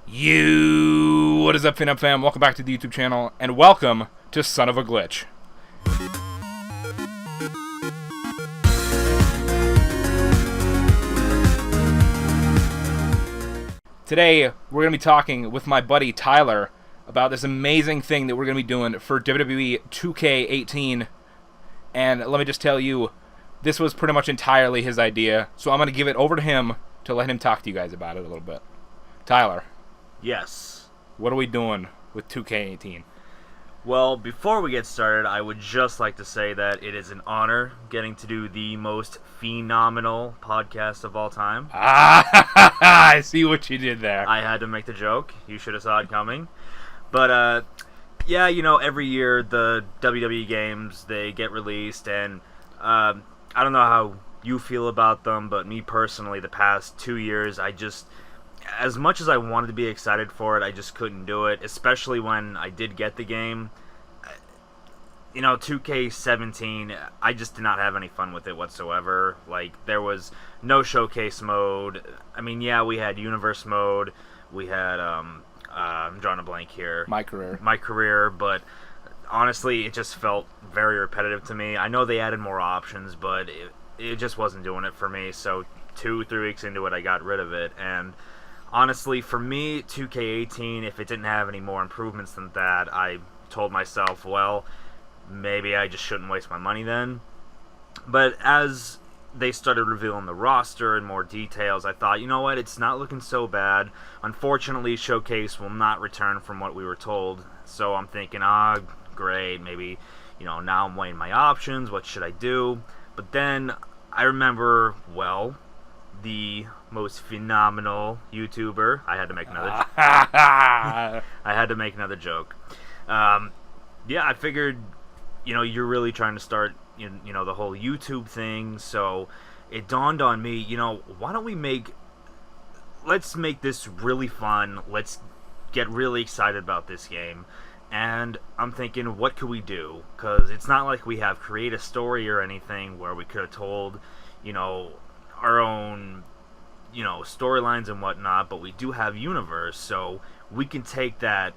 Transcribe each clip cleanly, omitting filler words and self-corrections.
What is up, FinUp fam? Welcome back to the YouTube channel, and welcome to Son of a Glitch. Today, we're going to be talking with my buddy Tylor about this amazing thing that we're going to be doing for WWE 2K18. And let me just tell you, this was pretty much entirely his idea, so I'm going to give it over to him to let him talk to you guys about it a little bit. Tylor. Yes. What are we doing with 2K18? Well, before we get started, I would just like to say that it is an honor getting to do the most phenomenal podcast of all time. I see what you did there. I had to make the joke. You should have saw it coming. But, yeah, you know, every year the WWE games, they get released, and I don't know how you feel about them, but me personally, the past 2 years, as much as I wanted to be excited for it, I just couldn't do it, especially when I did get the game. You know, 2K17, I just did not have any fun with it whatsoever. Like, there was no showcase mode. I mean, yeah, we had universe mode. We had, I'm drawing a blank here. My career, but honestly, it just felt very repetitive to me. I know they added more options, but it just wasn't doing it for me. So 2-3 weeks into it, I got rid of it, and honestly, for me, 2K18, if it didn't have any more improvements than that, I told myself, well, maybe I just shouldn't waste my money then. But as they started revealing the roster and more details, I thought, you know what, it's not looking so bad. Unfortunately, Showcase will not return from what we were told, so I'm thinking, great, maybe, you know, now I'm weighing my options, what should I do? But then I remember, well, the most phenomenal YouTuber. I had to make another. I had to make another joke. Yeah, I figured, you know, you're really trying to start, you know, the whole YouTube thing. So it dawned on me, you know, why don't we let's make this really fun. Let's get really excited about this game. And I'm thinking, what could we do? Because it's not like we have create a story or anything where we could have told, you know, our own, you know, storylines and whatnot, but we do have universe, so we can take that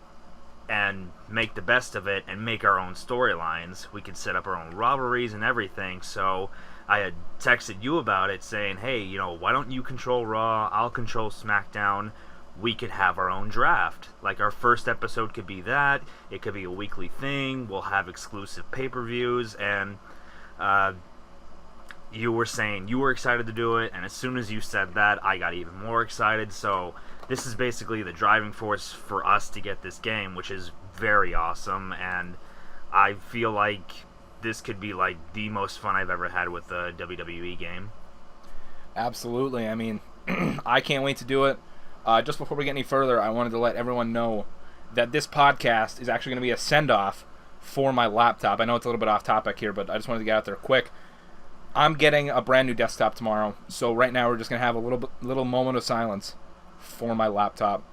and make the best of it and make our own storylines. We could set up our own rivalries and everything. So I had texted you about it saying, hey, you know, why don't you control Raw, I'll control SmackDown, we could have our own draft. Like, our first episode could be that, it could be a weekly thing, we'll have exclusive pay-per-views, and you were saying you were excited to do it, and as soon as you said that, I got even more excited. So this is basically the driving force for us to get this game, which is very awesome, and I feel like this could be like the most fun I've ever had with a WWE game. Absolutely. I mean, I can't wait to do it. Just before we get any further, I wanted to let everyone know that this podcast is actually going to be a send-off for my laptop. I know it's a little bit off topic here, but I just wanted to get out there quick. I'm getting a brand new desktop tomorrow, so right now we're just going to have a little moment of silence for my laptop.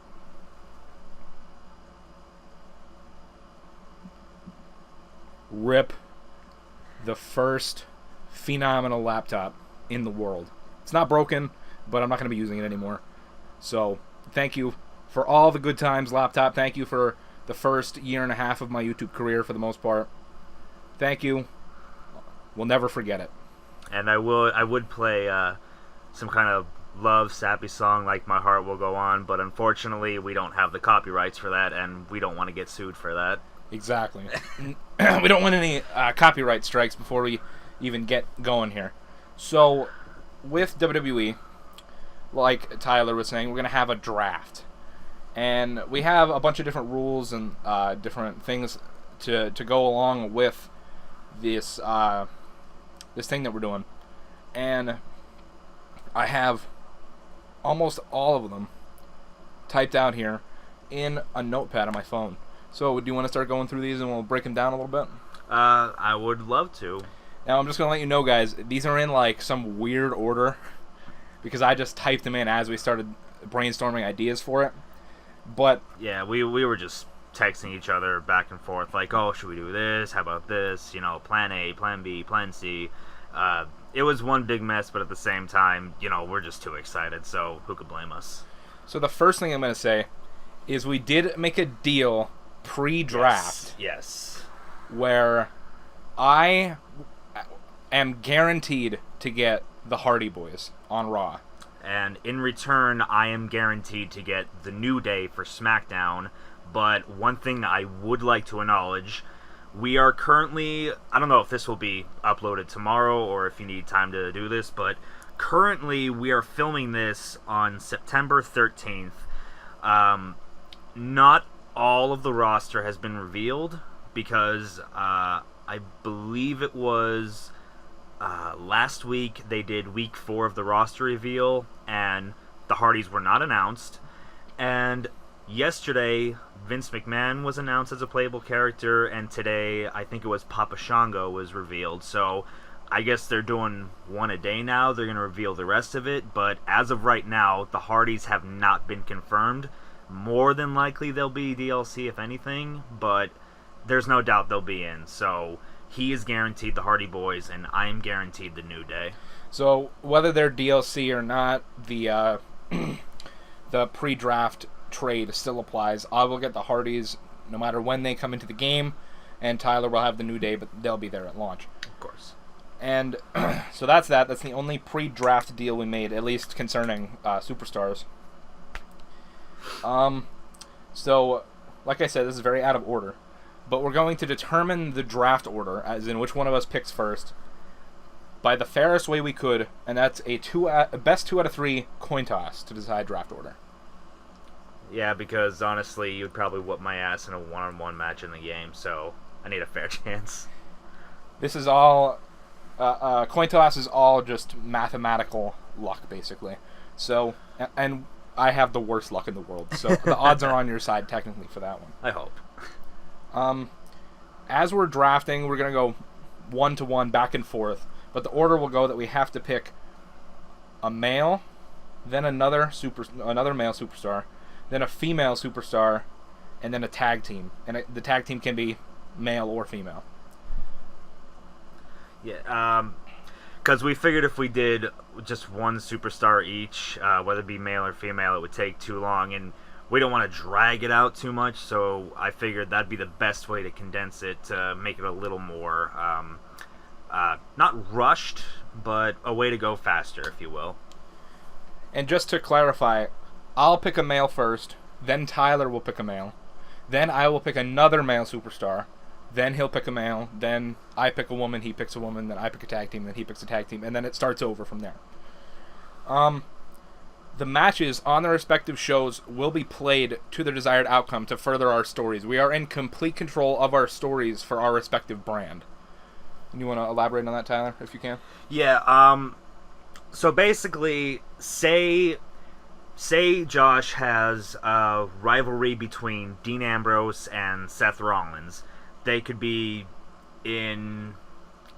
RIP the first phenomenal laptop in the world. It's not broken, but I'm not going to be using it anymore. So, thank you for all the good times, laptop. Thank you for the first year and a half of my YouTube career for the most part. Thank you. We'll never forget it. And I would play some kind of love sappy song like My Heart Will Go On, but unfortunately we don't have the copyrights for that, and we don't want to get sued for that. Exactly. We don't want any copyright strikes before we even get going here. So, with WWE, like Tylor was saying, we're going to have a draft. And we have a bunch of different rules and different things to go along with this this thing that we're doing, and I have almost all of them typed out here in a notepad on my phone. So do you want to start going through these and we'll break them down a little bit? I would love to. Now I'm just going to let you know, guys, these are in like some weird order because I just typed them in as we started brainstorming ideas for it. But yeah, we were just texting each other back and forth like, oh, should we do this? How about this? You know, plan A, plan B, plan C. It was one big mess, but at the same time, you know, we're just too excited, so who could blame us? So the first thing I'm going to say is we did make a deal pre-draft Yes. where I am guaranteed to get the Hardy Boys on Raw. And in return, I am guaranteed to get the New Day for SmackDown. But one thing I would like to acknowledge, we are currently, I don't know if this will be uploaded tomorrow or if you need time to do this, but currently we are filming this on September 13th. Not all of the roster has been revealed because I believe it was last week they did week 4 of the roster reveal and the Hardys were not announced. And yesterday, Vince McMahon was announced as a playable character, and today, I think it was Papa Shango was revealed. So, I guess they're doing one a day now. They're going to reveal the rest of it, but as of right now, the Hardys have not been confirmed. More than likely, they'll be DLC, if anything, but there's no doubt they'll be in. So, he is guaranteed the Hardy Boys, and I am guaranteed the New Day. So, whether they're DLC or not, the the pre-draft trade still applies. I will get the Hardys no matter when they come into the game, and Tylor will have the New Day, but they'll be there at launch. Of course. And so that's that. That's the only pre-draft deal we made, at least concerning superstars. So, like I said, this is very out of order, but we're going to determine the draft order, as in which one of us picks first, by the fairest way we could, and that's a best 2 out of 3 coin toss to decide draft order. Yeah, because honestly, you'd probably whoop my ass in a one-on-one match in the game, so I need a fair chance. This is all, coin toss is all just mathematical luck, basically. So, and I have the worst luck in the world, so the odds are on your side technically for that one. I hope. As we're drafting, we're going to go 1-to-1 back and forth, but the order will go that we have to pick a male, then another male superstar, then a female superstar, and then a tag team. And the tag team can be male or female. Yeah, because we figured if we did just one superstar each, whether it be male or female, it would take too long, and we don't want to drag it out too much, so I figured that'd be the best way to condense it, to make it a little more, not rushed, but a way to go faster, if you will. And just to clarify, I'll pick a male first, then Tylor will pick a male, then I will pick another male superstar, then he'll pick a male, then I pick a woman, he picks a woman, then I pick a tag team, then he picks a tag team, and then it starts over from there. The matches on the respective shows will be played to the desired outcome to further our stories. We are in complete control of our stories for our respective brand. And you want to elaborate on that, Tylor, if you can? Yeah, so basically, say Josh has a rivalry between Dean Ambrose and Seth Rollins. They could be in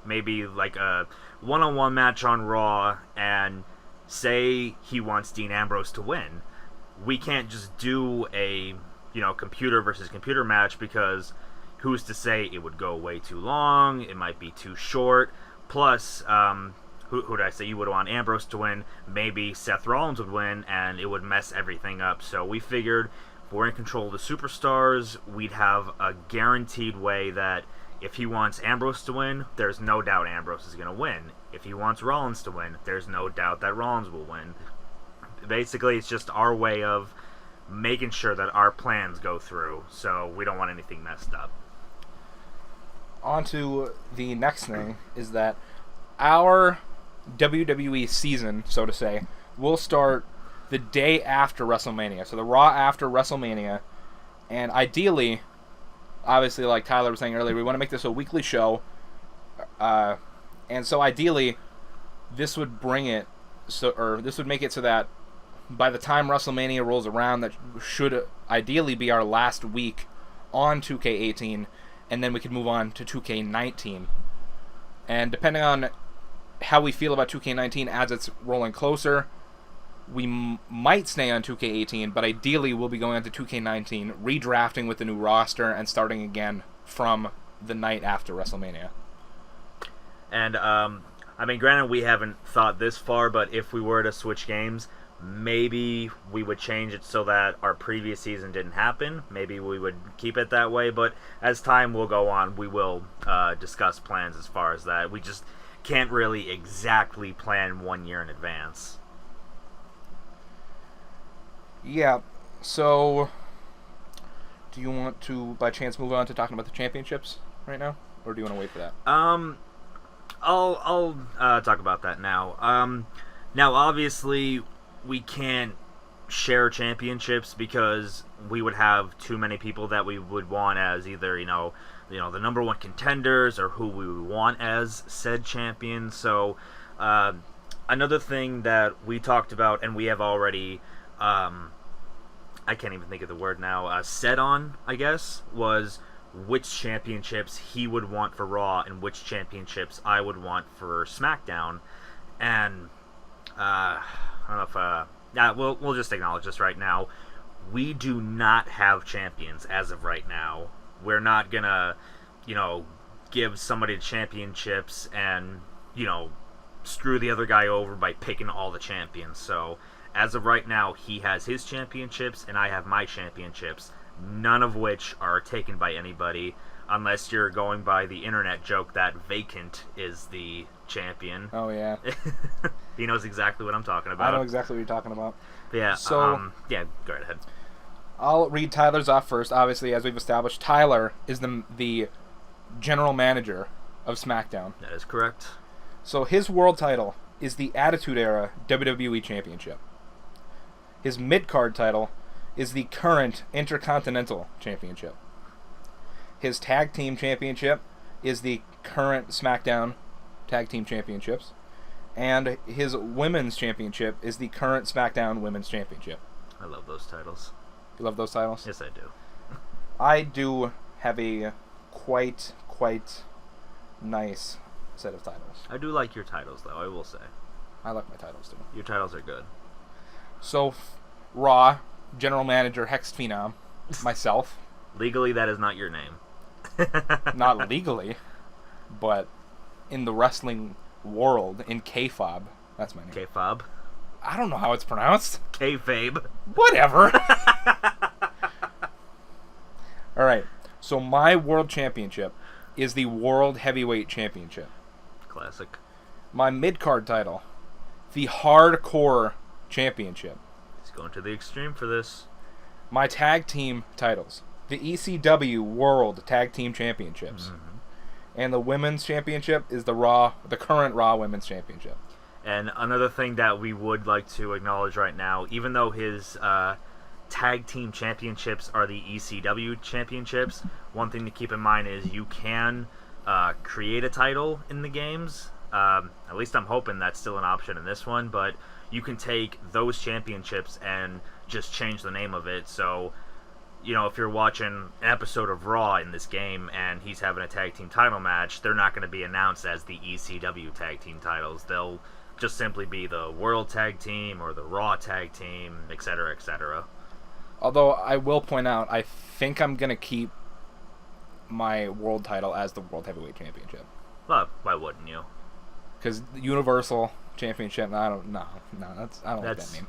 maybe like a one-on-one match on Raw, and say he wants Dean Ambrose to win. We can't just do a, computer versus computer match, because who's to say it would go way too long, it might be too short. Plus, who did I say you would want Ambrose to win? Maybe Seth Rollins would win, and it would mess everything up. So we figured if we're in control of the superstars, we'd have a guaranteed way that if he wants Ambrose to win, there's no doubt Ambrose is going to win. If he wants Rollins to win, there's no doubt that Rollins will win. Basically, it's just our way of making sure that our plans go through, so we don't want anything messed up. On to the next thing, is that our WWE season, so to say, will start the day after WrestleMania. So the Raw after WrestleMania. And ideally, obviously, like Tylor was saying earlier, we want to make this a weekly show. And so ideally, this would bring it, this would make it so that by the time WrestleMania rolls around, that should ideally be our last week on 2K18, and then we could move on to 2K19. And depending on how we feel about 2K19 as it's rolling closer, we might stay on 2K18, but ideally we'll be going on to 2K19, redrafting with the new roster, and starting again from the night after WrestleMania. And, granted we haven't thought this far, but if we were to switch games, Maybe we would change it so that our previous season didn't happen. Maybe we would keep it that way. But as time will go on, we will discuss plans as far as that. We just can't really exactly plan 1 year in advance. Yeah, so do you want to, by chance, move on to talking about the championships right now? Or do you want to wait for that? I'll talk about that now. Now, obviously, we can't share championships because we would have too many people that we would want as either, the number one contenders or who we would want as said champions. So, another thing that we talked about and we have already, I can't even think of the word now, set on, I guess, was which championships he would want for Raw and which championships I would want for SmackDown. And I don't know if we'll just acknowledge this right now. We do not have champions as of right now. We're not gonna, give somebody the championships and screw the other guy over by picking all the champions. So as of right now, he has his championships and I have my championships. None of which are taken by anybody, unless you're going by the internet joke that Vacant is the champion. Oh, yeah. He knows exactly what I'm talking about. I know exactly what you're talking about. Yeah, so, yeah, go right ahead. I'll read Tyler's off first. Obviously, as we've established, Tylor is the general manager of SmackDown. That is correct. So his world title is the Attitude Era WWE Championship. His mid-card title is the current Intercontinental Championship. His Tag Team Championship is the current SmackDown Tag Team Championships. And his Women's Championship is the current SmackDown Women's Championship. I love those titles. You love those titles? Yes, I do. I do have a quite nice set of titles. I do like your titles, though, I will say. I like my titles, too. Your titles are good. So, Raw, General Manager Hex Phenom, myself. Legally, that is not your name. Not legally, but in the wrestling world, in kayfabe, that's my name. K-fob. I don't know how it's pronounced. Kayfabe. Whatever. Alright, so my world championship is the World Heavyweight Championship. Classic. My mid-card title, the Hardcore Championship. He's going to the extreme for this. My tag team titles, the ECW World Tag Team Championships. Mm-hmm. And the Women's Championship is the current Raw Women's Championship. And another thing that we would like to acknowledge right now, even though his tag team championships are the ECW championships, one thing to keep in mind is you can create a title in the games. At least I'm hoping that's still an option in this one, but you can take those championships and just change the name of it. So, if you're watching an episode of Raw in this game and he's having a tag team title match, they're not going to be announced as the ECW tag team titles. They'll just simply be the World Tag Team or the Raw Tag Team, etc., etc. Although I will point out, I think I'm going to keep my world title as the World Heavyweight Championship. Well, why wouldn't you? Because the Universal Championship, I don't like that name.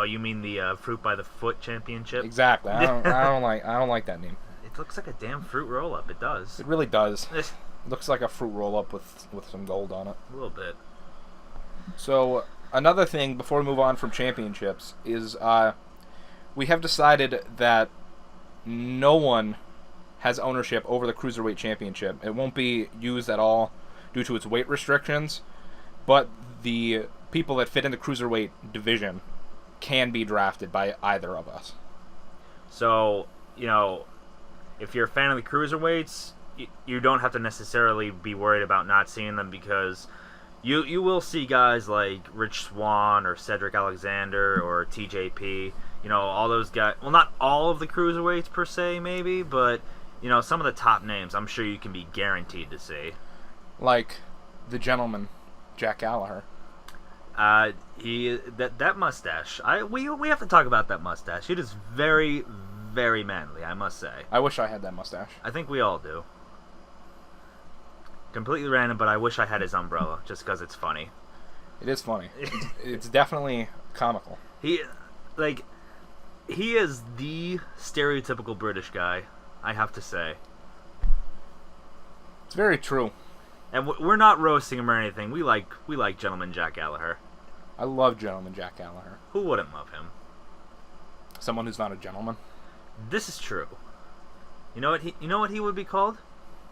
You mean the Fruit by the Foot Championship? Exactly. I don't like that name. It looks like a damn fruit roll-up. It does. It really does. It looks like a fruit roll-up with some gold on it. A little bit. So, another thing before we move on from championships is we have decided that no one has ownership over the Cruiserweight Championship. It won't be used at all due to its weight restrictions, but the people that fit in the Cruiserweight division can be drafted by either of us. So, if you're a fan of the Cruiserweights, you don't have to necessarily be worried about not seeing them, because you will see guys like Rich Swann or Cedric Alexander or TJP, all those guys. Well, not all of the Cruiserweights per se, maybe, but, some of the top names I'm sure you can be guaranteed to see. Like the gentleman, Jack Gallagher. That mustache. We have to talk about that mustache. It is very, very manly, I must say. I wish I had that mustache. I think we all do. Completely random, but I wish I had his umbrella, just because it's funny. It is funny. It's definitely comical. He is the stereotypical British guy, I have to say. It's very true. And we're not roasting him or anything. We like Gentleman Jack Gallagher. I love Gentleman Jack Gallagher. Who wouldn't love him? Someone who's not a gentleman. This is true. You know what he would be called?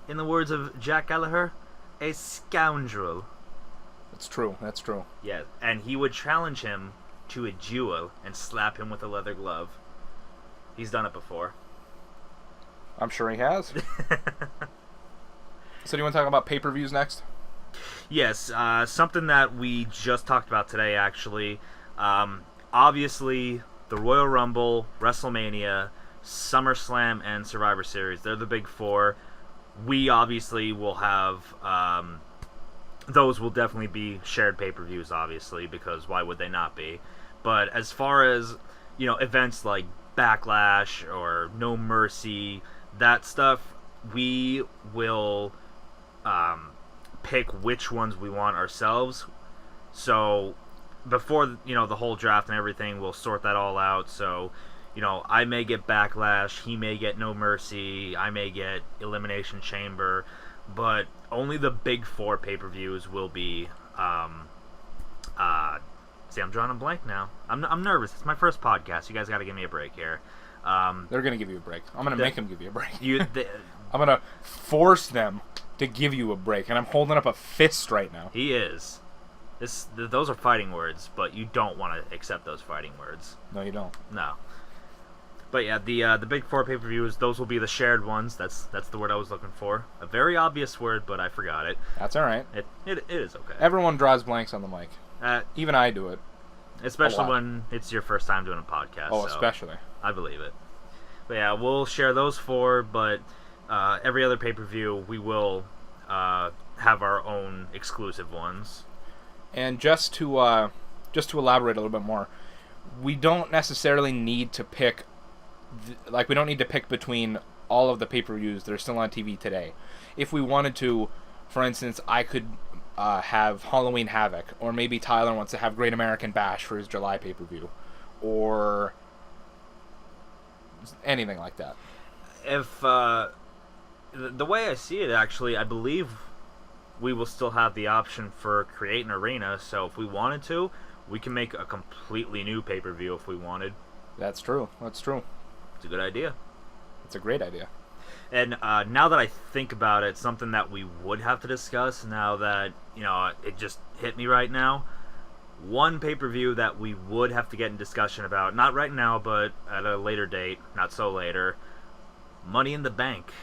In the words of Jack Gallagher, a scoundrel. That's true. That's true. Yeah, and he would challenge him to a duel and slap him with a leather glove. He's done it before. I'm sure he has. So do you want to talk about pay-per-views next? Yes, something that we just talked about today, actually. Obviously, the Royal Rumble, WrestleMania, SummerSlam, and Survivor Series. They're the big four. We obviously will have... those will definitely be shared pay-per-views, obviously, because why would they not be? But as far as, events like Backlash or No Mercy, that stuff, we will pick which ones we want ourselves. So before, the whole draft and everything, we'll sort that all out. So, I may get Backlash, he may get No Mercy, I may get Elimination Chamber, but only the big four pay-per-views will be, see, I'm drawing a blank now. I'm nervous. It's my first podcast. You guys got to give me a break here. They're going to give you a break. I'm going to make them give you a break. I'm going to force them to give you a break, and I'm holding up a fist right now. He is. Those are fighting words, but you don't want to accept those fighting words. No, you don't. No. But yeah, the big four pay-per-views, those will be the shared ones. That's the word I was looking for. A very obvious word, but I forgot it. That's all right. It is okay. Everyone draws blanks on the mic. Even I do it. Especially when it's your first time doing a podcast. Oh, especially. I believe it. But yeah, we'll share those four, but every other pay-per-view, we will have our own exclusive ones. And just to elaborate a little bit more, we don't necessarily need to pick... we don't need to pick between all of the pay-per-views that are still on TV today. If we wanted to, for instance, I could have Halloween Havoc, or maybe Tylor wants to have Great American Bash for his July pay-per-view, or anything like that. If the way I see it, actually, I believe we will still have the option for Create an Arena, so if we wanted to, we can make a completely new pay-per-view if we wanted. That's true. That's true. It's a good idea. It's a great idea. And now that I think about it, something that we would have to discuss, now that, it just hit me right now, one pay-per-view that we would have to get in discussion about, not right now, but at a later date, not so later, Money in the Bank.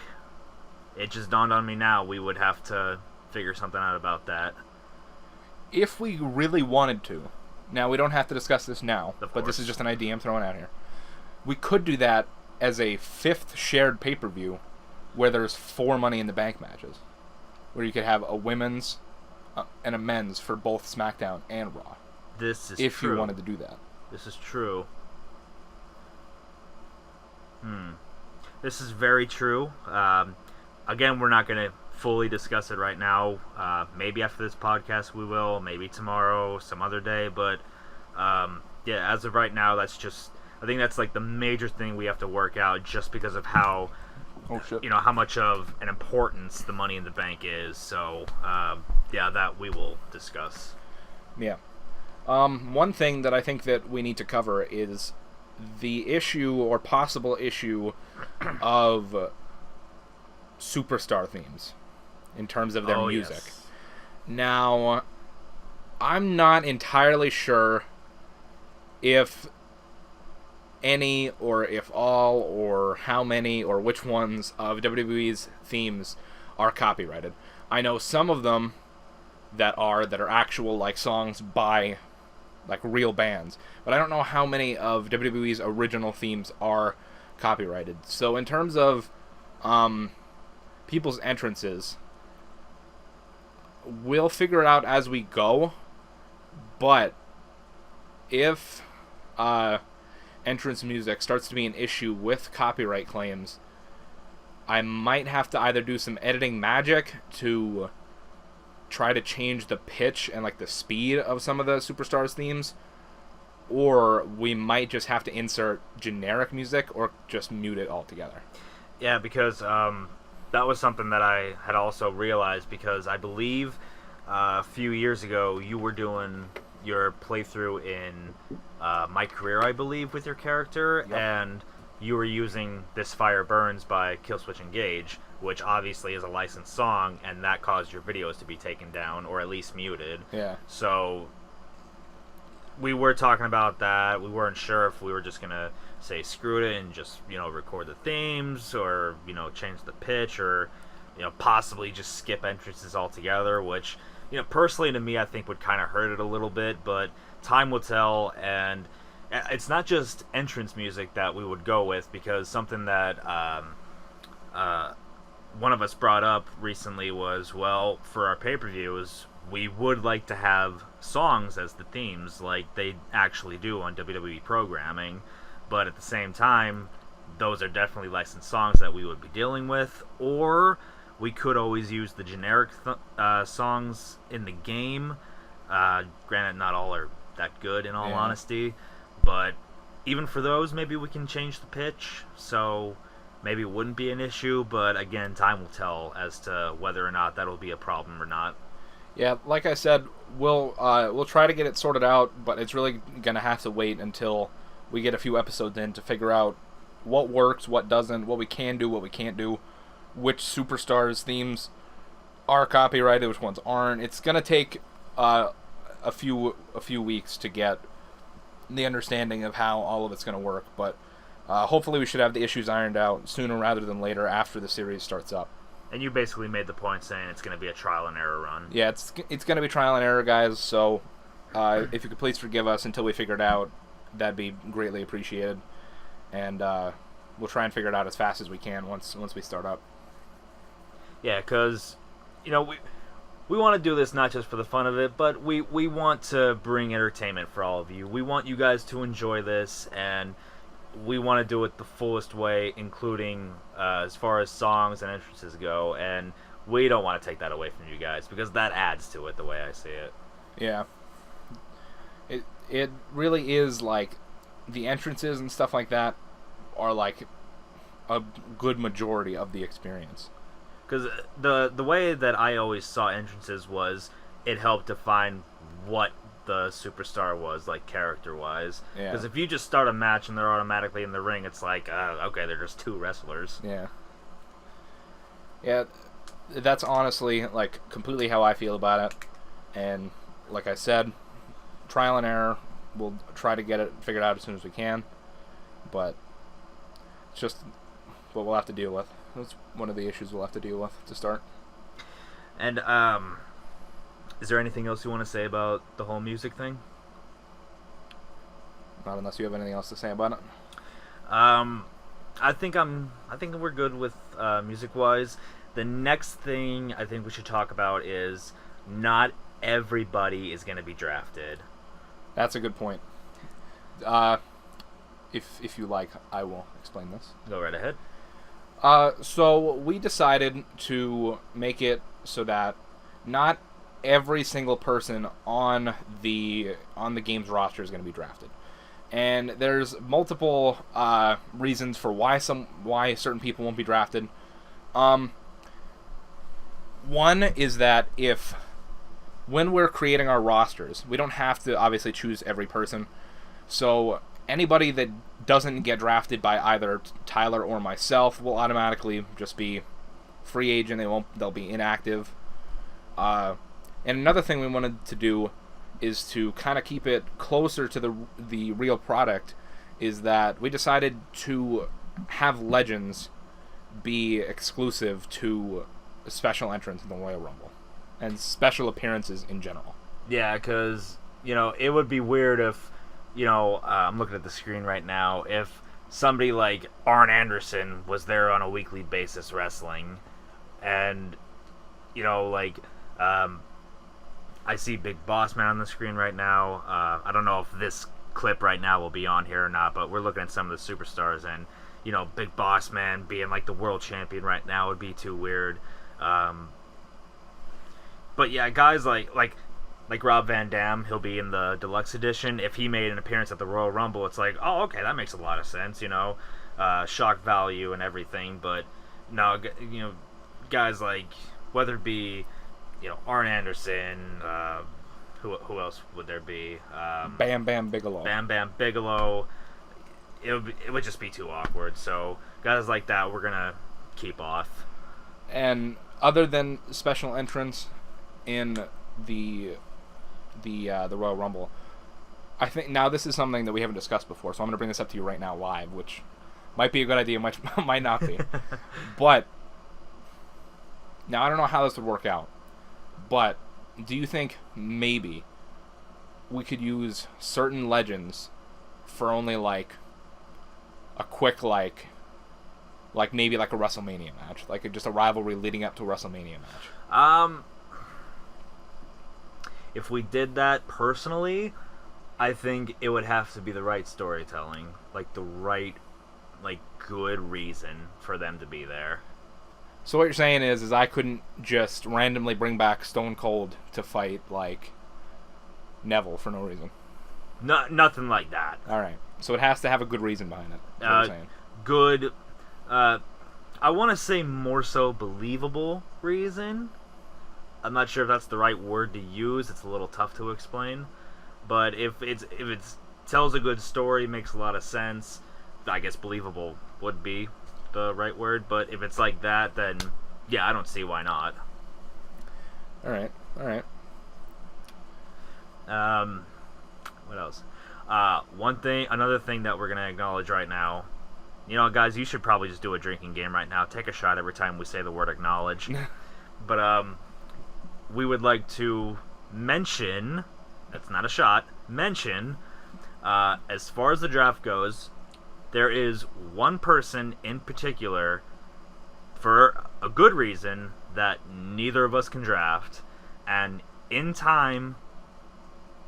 It just dawned on me now, we would have to figure something out about that. If we really wanted to, now we don't have to discuss this now, but this is just an idea I'm throwing out here. We could do that as a fifth shared pay-per-view where there's 4 Money in the Bank matches, where you could have a women's and a men's for both SmackDown and Raw. This is if true. You wanted to do that. This is true. This is very true. Again, we're not going to fully discuss it right now. Maybe after this podcast we will. Maybe tomorrow, some other day. But yeah, as of right now, I think that's like the major thing we have to work out, just because of how how much of an importance the Money in the Bank is. So yeah, that we will discuss. Yeah. One thing that I think that we need to cover is the issue or possible issue of superstar themes in terms of their music. Yes. Now, I'm not entirely sure if any or if all or how many or which ones of WWE's themes are copyrighted. I know some of them that are actual like songs by like real bands, but I don't know how many of WWE's original themes are copyrighted. So in terms of people's entrances, we'll figure it out as we go, but if entrance music starts to be an issue with copyright claims, I might have to either do some editing magic to try to change the pitch and like the speed of some of the superstars themes, or we might just have to insert generic music or just mute it altogether. Yeah, because that was something that I had also realized, because I believe a few years ago you were doing your playthrough in My Career, I believe, with your character, Yep. and you were using This Fire Burns by Killswitch Engage, which obviously is a licensed song, and that caused your videos to be taken down, or at least muted. Yeah. So we were talking about that. We weren't sure if we were just going to say screw it and just, record the themes, or, change the pitch, or, possibly just skip entrances altogether, which, personally to me, I think would kind of hurt it a little bit, but time will tell. And it's not just entrance music that we would go with, because something that one of us brought up recently was, well, for our pay-per-views, we would like to have songs as the themes, like they actually do on WWE programming, but at the same time, those are definitely licensed songs that we would be dealing with, or we could always use the generic songs in the game. Granted, not all are that good, in all honesty, but even for those, maybe we can change the pitch, so maybe it wouldn't be an issue, but again, time will tell as to whether or not that'll be a problem or not. Yeah, like I said, we'll try to get it sorted out, but it's really gonna have to wait until we get a few episodes in to figure out what works, what doesn't, what we can do, what we can't do, which superstars' themes are copyrighted, which ones aren't. It's gonna take a few weeks to get the understanding of how all of it's gonna work, but hopefully we should have the issues ironed out sooner rather than later after the series starts up. And you basically made the point saying it's going to be a trial and error run. Yeah, it's going to be trial and error, guys, so if you could please forgive us until we figure it out, that'd be greatly appreciated. And we'll try and figure it out as fast as we can once we start up. Yeah, because, we want to do this not just for the fun of it, but we want to bring entertainment for all of you. We want you guys to enjoy this, and we want to do it the fullest way, including as far as songs and entrances go, and we don't want to take that away from you guys, because that adds to it the way I see it. Yeah. It really is, like, the entrances and stuff like that are, like, a good majority of the experience. Because the way that I always saw entrances was it helped define what the superstar was, like, character-wise. Because if you just start a match and they're automatically in the ring, it's like, okay, they're just two wrestlers. Yeah. Yeah, that's honestly, like, completely how I feel about it. And, like I said, trial and error. We'll try to get it figured out as soon as we can. But it's just what we'll have to deal with. That's one of the issues we'll have to deal with to start. And, is there anything else you want to say about the whole music thing? Not unless you have anything else to say about it. I think we're good with music-wise. The next thing I think we should talk about is not everybody is going to be drafted. That's a good point. If you like, I will explain this. Go right ahead. So we decided to make it so that not every single person on the game's roster is going to be drafted, and there's multiple reasons for why certain people won't be drafted. One is that when we're creating our rosters, we don't have to obviously choose every person, so anybody that doesn't get drafted by either Tylor or myself will automatically just be free agent. They'll be inactive. And another thing we wanted to do is to kind of keep it closer to the real product, is that we decided to have legends be exclusive to a special entrance in the Royal Rumble and special appearances in general. Yeah, because, it would be weird if, I'm looking at the screen right now, if somebody like Arn Anderson was there on a weekly basis wrestling, and, I see Big Boss Man on the screen right now. I don't know if this clip right now will be on here or not, but we're looking at some of the superstars, and, Big Boss Man being like the world champion right now would be too weird. But yeah, guys like like Rob Van Dam, he'll be in the deluxe edition. If he made an appearance at the Royal Rumble, it's like, oh, okay, that makes a lot of sense, shock value and everything. But no, guys like, whether it be, Arn Anderson, who else would there be? Bam Bam Bigelow. Bam Bam Bigelow. It would just be too awkward. So guys like that, we're gonna keep off. And other than special entrants in the Royal Rumble, I think now this is something that we haven't discussed before, so I'm going to bring this up to you right now live, which might be a good idea, might not be. But now I don't know how this would work out, but do you think maybe we could use certain legends for only like a quick like maybe like a WrestleMania match, like just a rivalry leading up to a WrestleMania match? If we did that personally, I think it would have to be the right storytelling, like the right, good reason for them to be there. So what you're saying is I couldn't just randomly bring back Stone Cold to fight like Neville for no reason. No, nothing like that. All right, so it has to have a good reason behind it. That's what I'm saying. Good. I want to say more so believable reason. I'm not sure if that's the right word to use. It's a little tough to explain. But if it's tells a good story, makes a lot of sense, I guess believable would be the right word. But if it's like that, then yeah, I don't see why not. All right. What else? Another thing that we're gonna acknowledge right now. Guys, you should probably just do a drinking game right now. Take a shot every time we say the word acknowledge. But we would like to mention, that's not a shot, as far as the draft goes, there is one person in particular, for a good reason, that neither of us can draft, and in time,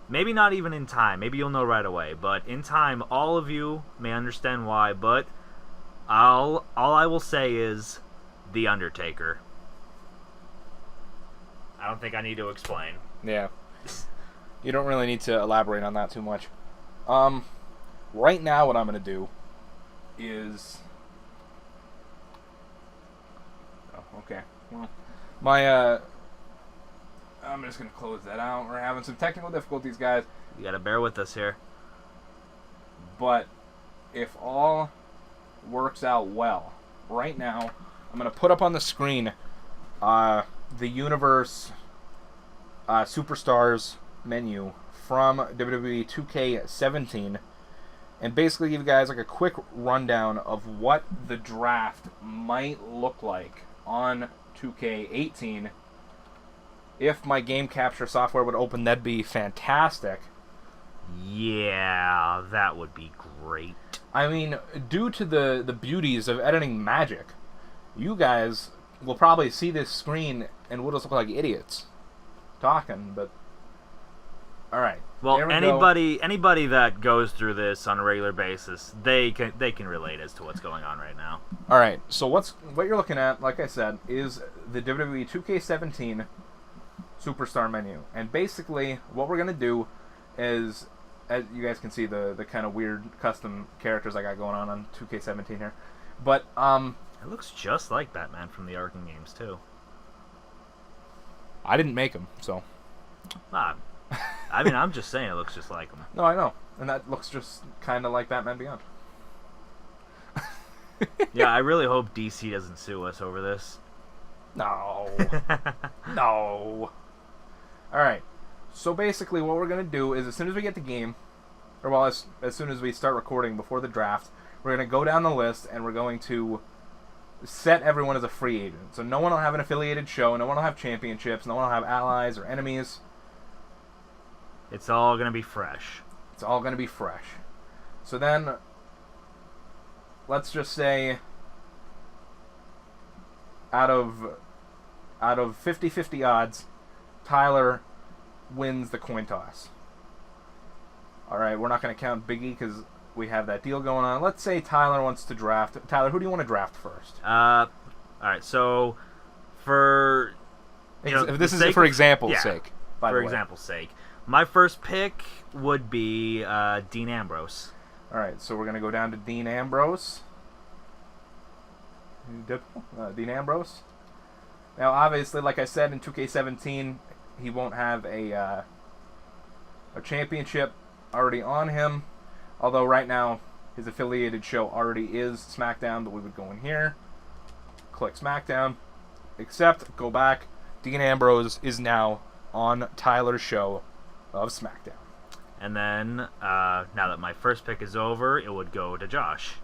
maybe not even in time, maybe you'll know right away, but in time, all of you may understand why, but all I will say is The Undertaker. I don't think I need to explain. Yeah. You don't really need to elaborate on that too much. Right now what I'm going to do is... Oh, okay. Well, I'm just going to close that out. We're having some technical difficulties, guys. You gotta bear with us here. But if all works out well, right now, I'm going to put up on the screen the Universe Superstars menu from WWE 2K18, and basically give you guys like a quick rundown of what the draft might look like on 2K18. If my game capture software would open, that'd be fantastic. Yeah, that would be great. I mean, due to the beauties of editing magic, you guys will probably see this screen and we'll just look like idiots talking, but alright. Well, anybody that goes through this on a regular basis, they can relate as to what's going on right now. Alright, so what you're looking at, like I said, is the WWE 2K17 Superstar menu. And basically, what we're going to do is, as you guys can see the kind of weird custom characters I got going on 2K17 here. But, it looks just like Batman from the Arkham games, too. I didn't make him, so... I mean, I'm just saying it looks just like him. No, I know. And that looks just kind of like Batman Beyond. Yeah, I really hope DC doesn't sue us over this. No. No. Alright. So basically what we're going to do is as soon as we get the game, or well, as soon as we start recording before the draft, we're going to go down the list and we're going to set everyone as a free agent. So no one will have an affiliated show, no one will have championships, no one will have allies or enemies. It's all going to be fresh. It's all going to be fresh. So then, let's just say, out of 50-50 odds, Tylor wins the coin toss. Alright, we're not going to count Biggie because we have that deal going on. Let's say Tylor wants to draft. Tylor, who do you want to draft first? Alright, so for... This is for example's sake. for example's sake. My first pick would be Dean Ambrose. All right, so we're gonna go down to Dean Ambrose. Dean Ambrose. Now, obviously, like I said, in 2K17, he won't have a championship already on him. Although right now, his affiliated show already is SmackDown, but we would go in here, click SmackDown, accept, go back. Dean Ambrose is now on Tylor's show of SmackDown. And then, now that my first pick is over, it would go to Josh.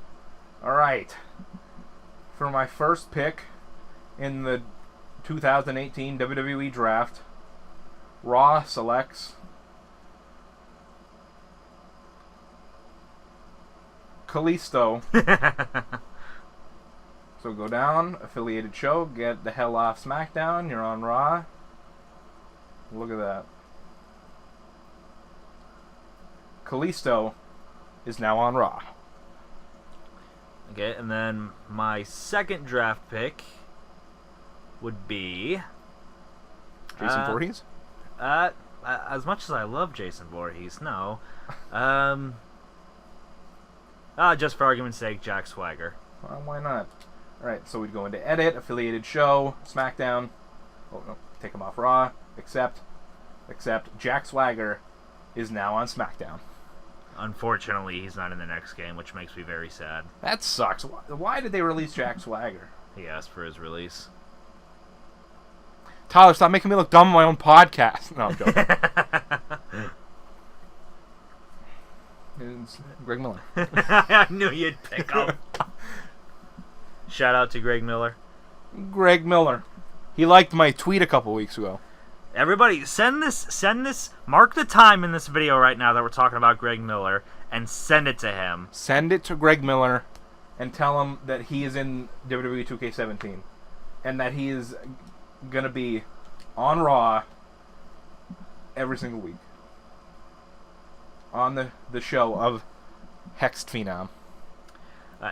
All right. For my first pick in the 2018 WWE Draft, Raw selects Kalisto. So go down, affiliated show, get the hell off SmackDown, you're on Raw. Look at that. Kalisto is now on Raw. Okay, and then my second draft pick would be Jason Voorhees? As much as I love Jason Voorhees, no. Just for argument's sake, Jack Swagger. Well, why not? Alright, so we'd go into edit, affiliated show, SmackDown. Oh, no, take him off Raw. Accept. Jack Swagger is now on SmackDown. Unfortunately, he's not in the next game, which makes me very sad. That sucks. Why did they release Jack Swagger? He asked for his release. Tyler, stop making me look dumb on my own podcast. No, I'm joking. It's Greg Miller. I knew you'd pick up. Shout out to Greg Miller. Greg Miller. He liked my tweet a couple weeks ago. Everybody, send this, mark the time in this video right now that we're talking about Greg Miller, and send it to him. Send it to Greg Miller, and tell him that he is in WWE 2K17, and that he is going to be on Raw every single week. On the show of Hexed Phenom.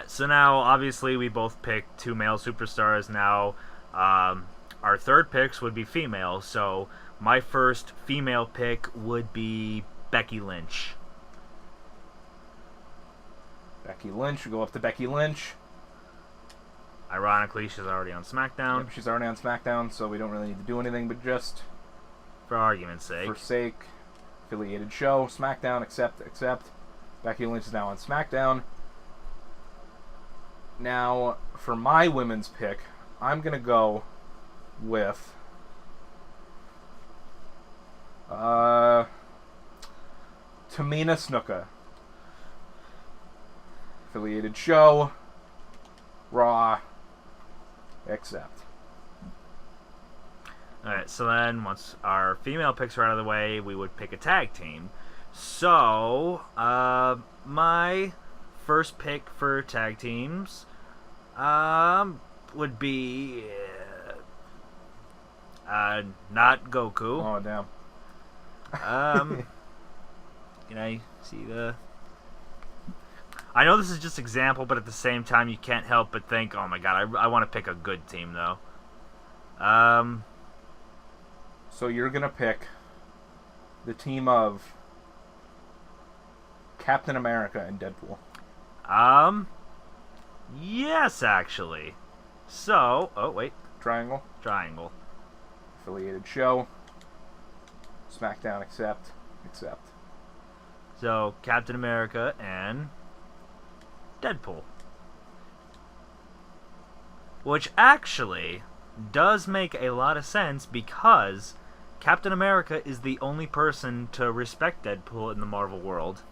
So now, obviously, we both picked two male superstars. Now, our third picks would be female. So my first female pick would be Becky Lynch. Becky Lynch. We go up to Becky Lynch. Ironically, she's already on SmackDown. Yep, she's already on SmackDown, so we don't really need to do anything, but just for argument's sake. For sake, affiliated show, SmackDown, accept. Becky Lynch is now on SmackDown. Now, for my women's pick, I'm going to go with Tamina Snuka. Affiliated show, Raw, accept. Alright, so then once our female picks are out of the way, we would pick a tag team. So, my first pick for tag teams would be not Goku. Oh, damn. Can I see the... I know this is just example, but at the same time, you can't help but think, oh my god, I want to pick a good team, though. So you're going to pick the team of Captain America and Deadpool. Yes, actually. So, oh, wait. Triangle. Affiliated show. SmackDown, accept. So, Captain America and Deadpool. Which actually does make a lot of sense because Captain America is the only person to respect Deadpool in the Marvel world.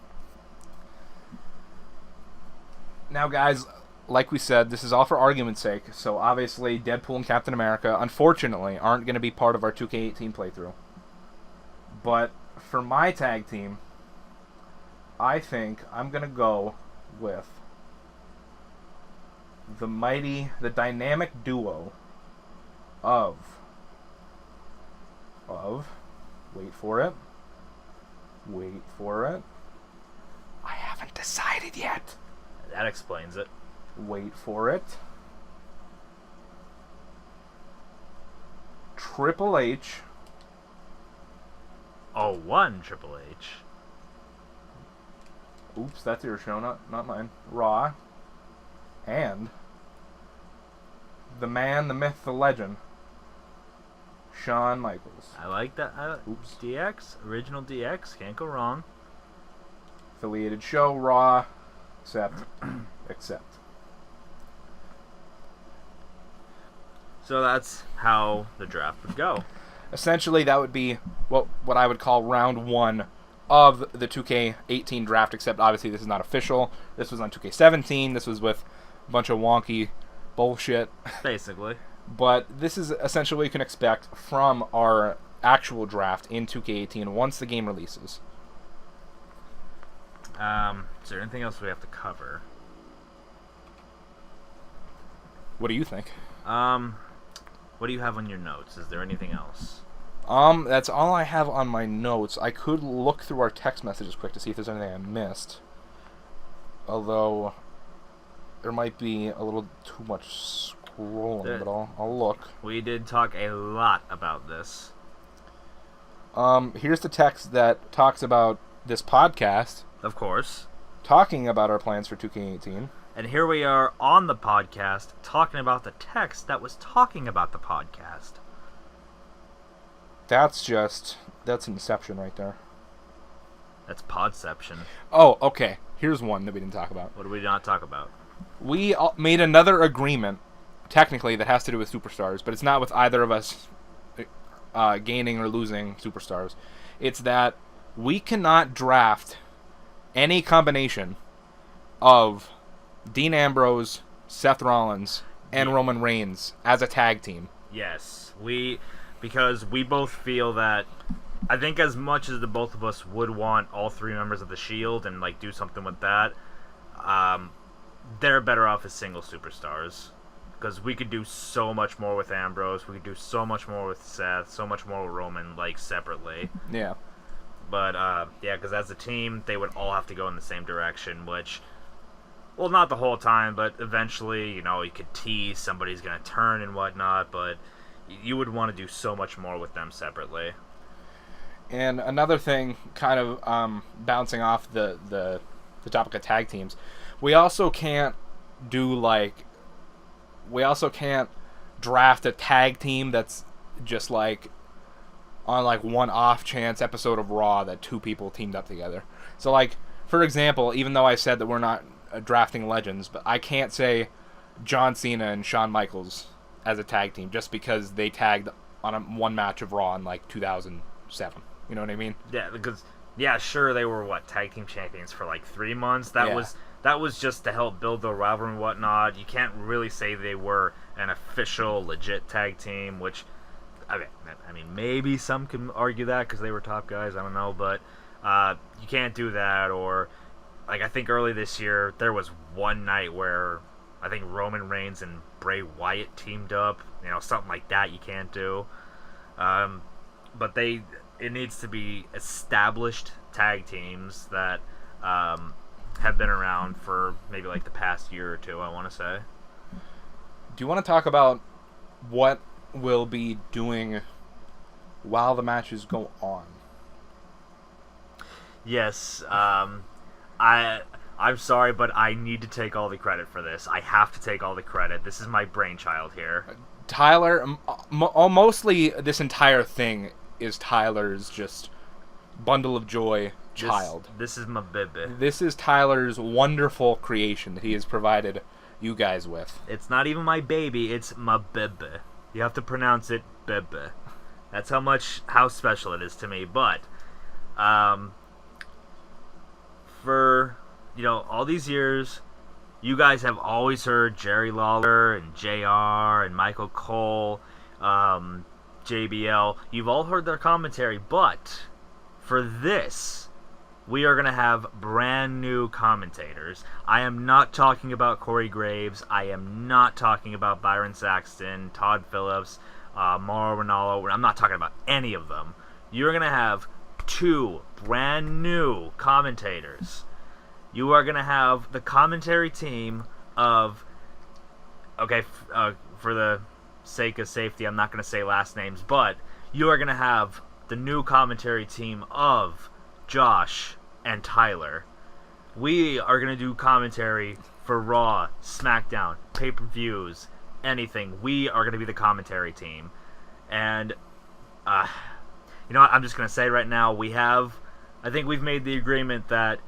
Now, guys, like we said, this is all for argument's sake, so obviously Deadpool and Captain America, unfortunately, aren't going to be part of our 2K18 playthrough. But for my tag team, I think I'm going to go with the dynamic duo of, wait for it, I haven't decided yet. That explains it. Wait for it. Triple H 01 Triple H. Oops, that's your show, not mine. Raw. And the man, the myth, the legend, Shawn Michaels. I like that. Oops. DX, original DX, can't go wrong. Affiliated show, Raw, except. So that's how the draft would go. Essentially, that would be what I would call round 1 of the 2K18 draft, except obviously this is not official. This was on 2K17. This was with a bunch of wonky bullshit. Basically. But this is essentially what you can expect from our actual draft in 2K18 once the game releases. Is there anything else we have to cover? What do you think? What do you have on your notes? Is there anything else? That's all I have on my notes. I could look through our text messages quick to see if there's anything I missed. Although, there might be a little too much scrolling, but I'll look. We did talk a lot about this. Here's the text that talks about this podcast. Of course. Talking about our plans for 2K18. And here we are on the podcast talking about the text that was talking about the podcast. That's Inception right there. That's Podception. Oh, okay. Here's one that we didn't talk about. What did we not talk about? We made another agreement, technically, that has to do with superstars, but it's not with either of us gaining or losing superstars. It's that we cannot draft any combination of Dean Ambrose, Seth Rollins, and Roman Reigns as a tag team. Yes, because we both feel that, I think as much as the both of us would want all 3 members of the Shield and like do something with that, they're better off as single superstars. Because we could do so much more with Ambrose, we could do so much more with Seth, so much more with Roman, like separately. Yeah. But yeah, because as a team, they would all have to go in the same direction, which, well, not the whole time, but eventually, you could tease somebody's going to turn and whatnot, but you would want to do so much more with them separately. And another thing, kind of bouncing off the topic of tag teams, we also can't draft a tag team that's just like on like one off chance episode of Raw that 2 people teamed up together. So like, for example, even though I said that we're not drafting legends, but I can't say John Cena and Shawn Michaels as a tag team just because they tagged on one match of Raw in like 2007. You know what I mean? Yeah, because sure, they were tag team champions for like 3 months. That was just to help build the rivalry and whatnot. You can't really say they were an official, legit tag team, which I mean, maybe some can argue that because they were top guys. I don't know, but you can't do that. Or like, I think early this year there was one night where I think Roman Reigns and Bray Wyatt teamed up. Something like that you can't do. But it needs to be established tag teams that have been around for maybe like the past year or 2. I want to say. Do you want to talk about what we'll be doing while the matches go on? Yes. I'm sorry, but I need to take all the credit for this. I have to take all the credit. This is my brainchild here. Tylor, mostly this entire thing is Tylor's just bundle of joy child. This is my baby. This is Tylor's wonderful creation that he has provided you guys with. It's not even my baby, it's my baby. You have to pronounce it baby. That's how special it is to me. But for all these years, you guys have always heard Jerry Lawler and JR and Michael Cole, JBL. You've all heard their commentary, but for this, we are going to have brand new commentators. I am not talking about Corey Graves. I am not talking about Byron Saxton, Todd Phillips, Mauro Ranallo. I'm not talking about any of them. You're going to have 2 brand new commentators. You are going to have the commentary team of... Okay, for the sake of safety, I'm not going to say last names, but you are going to have the new commentary team of Josh and Tylor. We are going to do commentary for Raw, SmackDown, pay-per-views, anything. We are going to be the commentary team. And, you know what, I'm just going to say right now, I think we've made the agreement that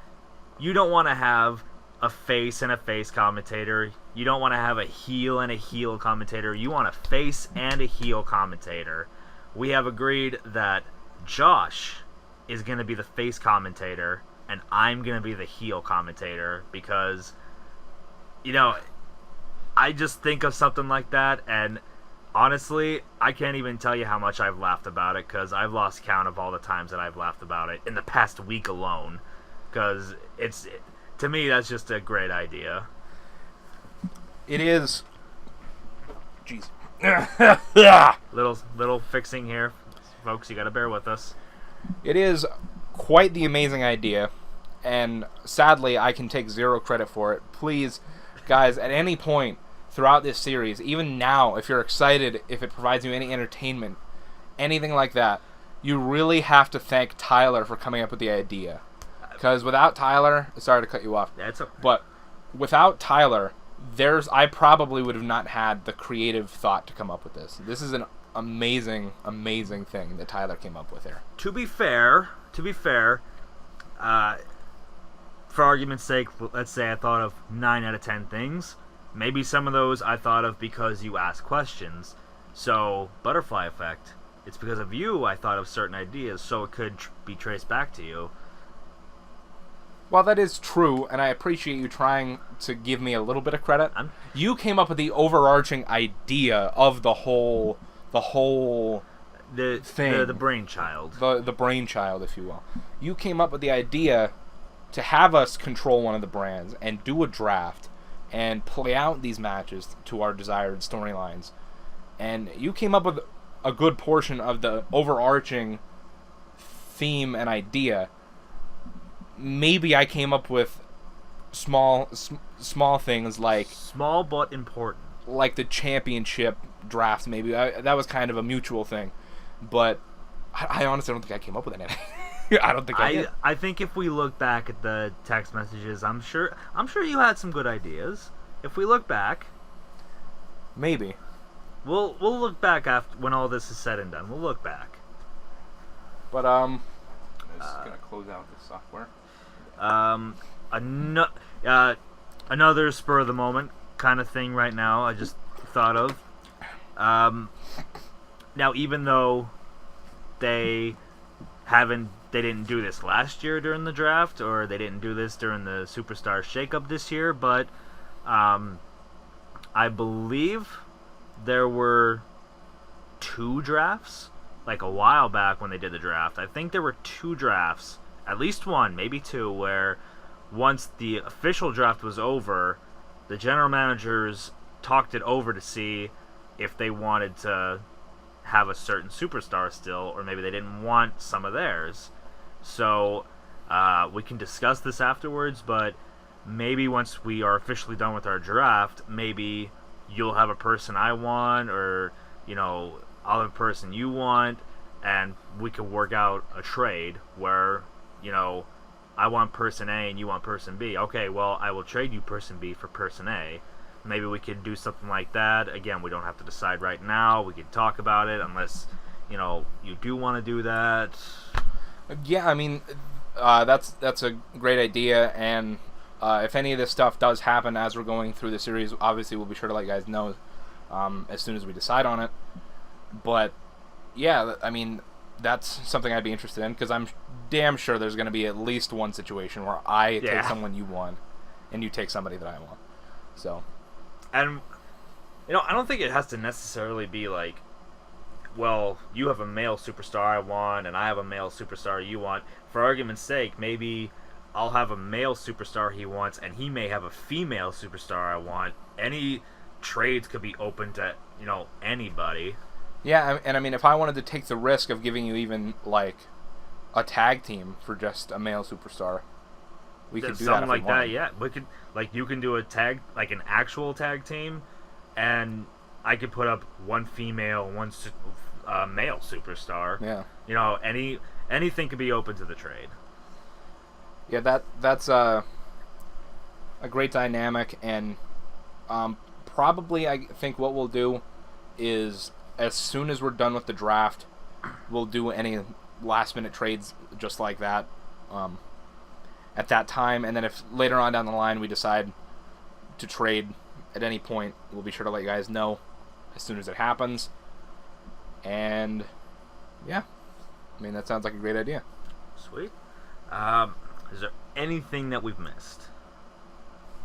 you don't want to have a face and a face commentator. You don't want to have a heel and a heel commentator. You want a face and a heel commentator. We have agreed that Josh is going to be the face commentator and I'm going to be the heel commentator because, you know, I just think of something like that, and honestly, I can't even tell you how much I've laughed about it because I've lost count of all the times that I've laughed about it in the past week alone because to me, that's just a great idea. It is. Jeez. little fixing here, folks. You got to bear with us. It is quite the amazing idea, and sadly, I can take zero credit for it. Please, guys, at any point throughout this series, even now, if you're excited, if it provides you any entertainment, anything like that, you really have to thank Tylor for coming up with the idea. Because without Tylor, sorry to cut you off, That's okay. but without Tylor, I probably would have not had the creative thought to come up with this. This is an amazing, amazing thing that Tylor came up with here. To be fair, for argument's sake, let's say I thought of 9 out of 10 things. Maybe some of those I thought of because you asked questions. So, butterfly effect. It's because of you I thought of certain ideas, so it could be traced back to you. Well, that is true, and I appreciate you trying to give me a little bit of credit. You came up with the overarching idea of the whole thing. The brainchild. The brainchild, if you will. You came up with the idea to have us control one of the brands and do a draft and play out these matches to our desired storylines. And you came up with a good portion of the overarching theme and idea. Maybe I came up with small things like... Small but important. Like the championship draft, maybe. That was kind of a mutual thing. But I honestly don't think I came up with anything. I don't think I did. I think if we look back at the text messages, I'm sure you had some good ideas. If we look back... Maybe. We'll look back after when all this is said and done. We'll look back. But, I'm just going to close out the software. Another spur of the moment kind of thing right now I just thought of. Now, even though they didn't do this last year during the draft, or they didn't do this during the Superstar Shakeup this year, but I believe there were 2 drafts, like a while back when they did the draft. I think there were 2 drafts, at least 1, maybe 2, where once the official draft was over, the general managers talked it over to see if they wanted to have a certain superstar still, or maybe they didn't want some of theirs. So we can discuss this afterwards, but maybe once we are officially done with our draft, maybe you'll have a person I want, or I'll have a person you want, and we could work out a trade where I want person A and you want person B. Okay, well, I will trade you person B for person A. Maybe we could do something like that. Again, we don't have to decide right now. We could talk about it unless, you do want to do that. Yeah, I mean, that's a great idea, and if any of this stuff does happen as we're going through the series, obviously we'll be sure to let you guys know as soon as we decide on it. But, yeah, I mean, that's something I'd be interested in, because I'm damn sure there's going to be at least one situation where I take someone you want, and you take somebody that I want. So... And, I don't think it has to necessarily be like, well, you have a male superstar I want, and I have a male superstar you want. For argument's sake, maybe I'll have a male superstar he wants, and he may have a female superstar I want. Any trades could be open to, anybody. Yeah, and I mean, if I wanted to take the risk of giving you even, like, a tag team for just a male superstar, we could do that if we wanted. Yeah. We could, you can do a tag, like an actual tag team, and I could put up one female, one male superstar. Yeah. You know, anything could be open to the trade. Yeah, that's a great dynamic, and probably I think what we'll do is as soon as we're done with the draft, we'll do any last-minute trades just like that at that time, and then if later on down the line we decide to trade at any point, we'll be sure to let you guys know as soon as it happens. And yeah, I mean, that sounds like a great idea. Sweet. Is there anything that we've missed?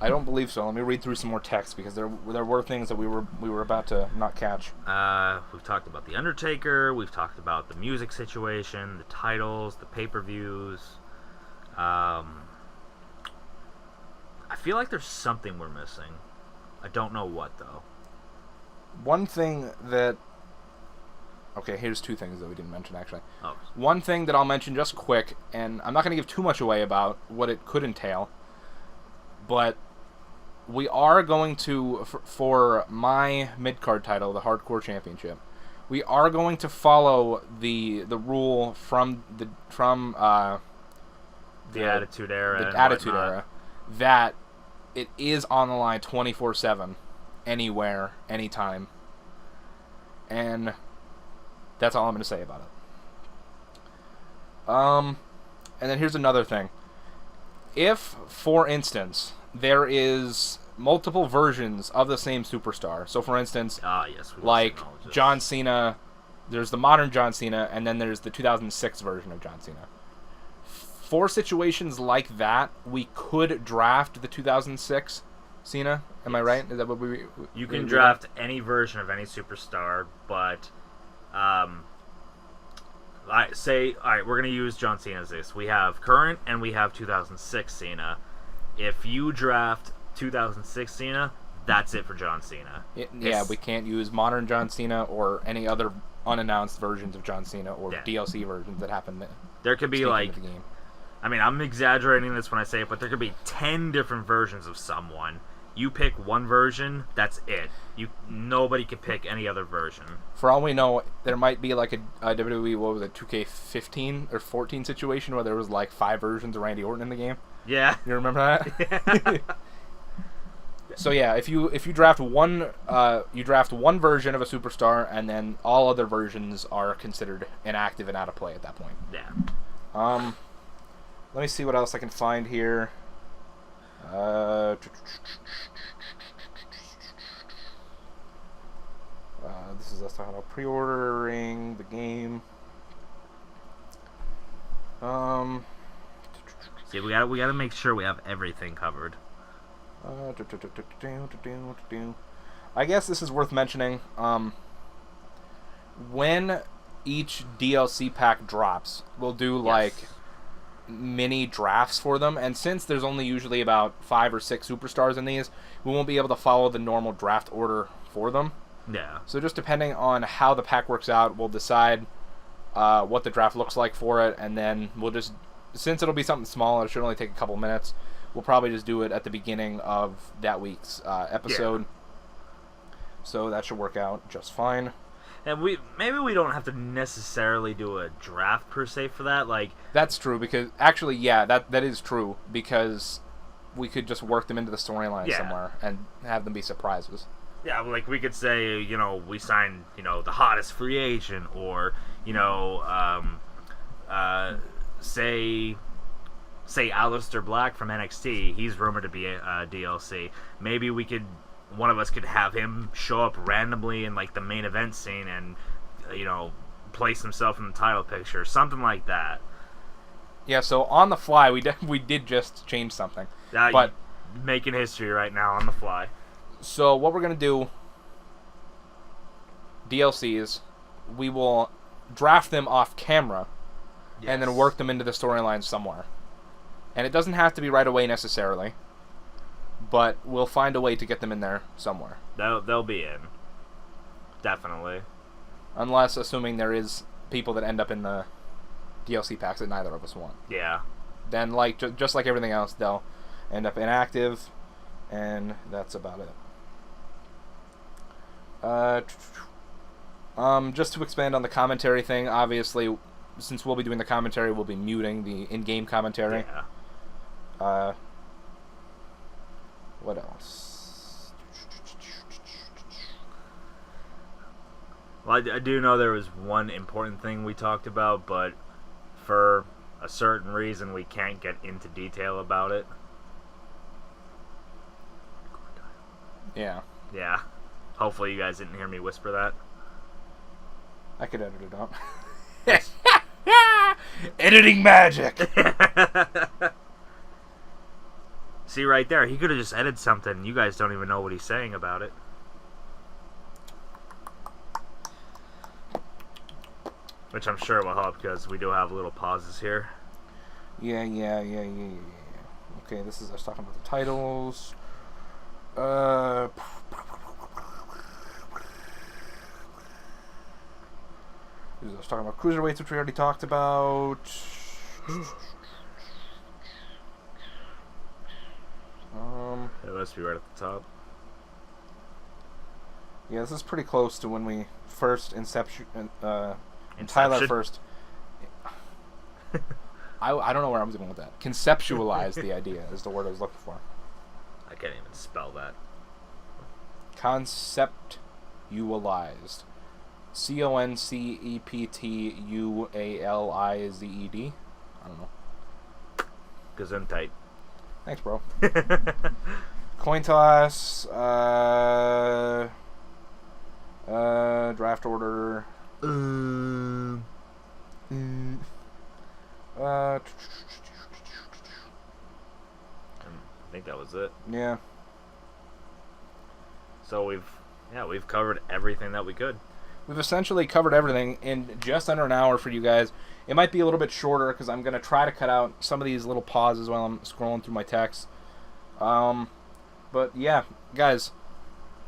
I don't believe so. Let me read through some more text because there were things that we were about to not catch. We've talked about The Undertaker. We've talked about the music situation, the titles, the pay-per-views. I feel like there's something we're missing. I don't know what, though. One thing that... Okay, here's two things that we didn't mention, actually. Oh. One thing that I'll mention just quick, and I'm not going to give too much away about what it could entail, but we are going to, for my mid-card title, the Hardcore Championship, we are going to follow the rule from the Attitude Era. The Attitude Era, that it is on the line 24/7, anywhere, anytime, and that's all I'm going to say about it. And then here's another thing. If, for instance, there is multiple versions of the same superstar, so for instance, yes, like John Cena, there's the modern John Cena, and then there's the 2006 version of John Cena. For situations like that, we could draft the 2006 Cena. Am I right? Is that what we? You can draft any version of any superstar, but we're gonna use John Cena as this. We have current and we have 2006 Cena. If you draft 2006 Cena, that's it for John Cena. Yeah, we can't use modern John Cena or any other unannounced versions of John Cena or DLC versions that happen. There could be like, I mean, I'm exaggerating this when I say it, but there could be 10 different versions of someone. You pick one version, that's it. Nobody can pick any other version. For all we know, there might be like a WWE, what was it, 2K15 or 14 situation where there was like 5 versions of Randy Orton in the game. Yeah. You remember that? Yeah. So yeah, if you draft one version of a superstar, and then all other versions are considered inactive and out of play at that point. Yeah. Let me see what else I can find here. This is us talking about pre-ordering the game. See, we gotta make sure we have everything covered. I guess this is worth mentioning. When each DLC pack drops, we'll do like mini drafts for them, and since there's only usually about 5 or 6 superstars in these, we won't be able to follow the normal draft order for them. Yeah. So just depending on how the pack works out, we'll decide what the draft looks like for it, and then we'll just, since it'll be something small, it should only take a couple minutes, we'll probably just do it at the beginning of that week's episode. Yeah. So that should work out just fine. And maybe we don't have to necessarily do a draft per se for that. Like, that's true, because actually, yeah, that is true, because we could just work them into the storyline somewhere and have them be surprises. Yeah, like we could say, you know, we signed, you know, the hottest free agent, or, you know, say Aleister Black from NXT. He's rumored to be a DLC. Maybe one of us could have him show up randomly in like the main event scene and, you know, place himself in the title picture, something like that. Yeah. So on the fly, we did just change something, but making history right now on the fly. So what we're gonna do, DLCs, we will draft them off camera, and then work them into the storyline somewhere. And it doesn't have to be right away necessarily, but we'll find a way to get them in there somewhere. They'll be in. Definitely. Unless, assuming there is people that end up in the DLC packs that neither of us want. Yeah. Then, like just like everything else, they'll end up inactive, and that's about it. Just to expand on the commentary thing, obviously, since we'll be doing the commentary, we'll be muting the in-game commentary. Yeah. What else? Well, I do know there was one important thing we talked about, but for a certain reason, we can't get into detail about it. Yeah. Yeah. Hopefully you guys didn't hear me whisper that. I could edit it out. Editing magic! See right there, he could have just edited something. You guys don't even know what he's saying about it. Which I'm sure will help because we do have little pauses here. Yeah. Okay, this is us talking about the titles. I was talking about cruiserweights, which we already talked about. It must be right at the top. Yeah, this is pretty close to when we first Tylor first. I don't know where I was going with that. Conceptualize the idea is the word I was looking for. I can't even spell that. Conceptualized. Conceptualized. I don't know. Gesundheit. Thanks, bro. Coin toss. Draft order. I think that was it. Yeah. So we've covered everything that we could. We've essentially covered everything in just under an hour for you guys. It might be a little bit shorter because I'm going to try to cut out some of these little pauses while I'm scrolling through my text. But yeah, guys,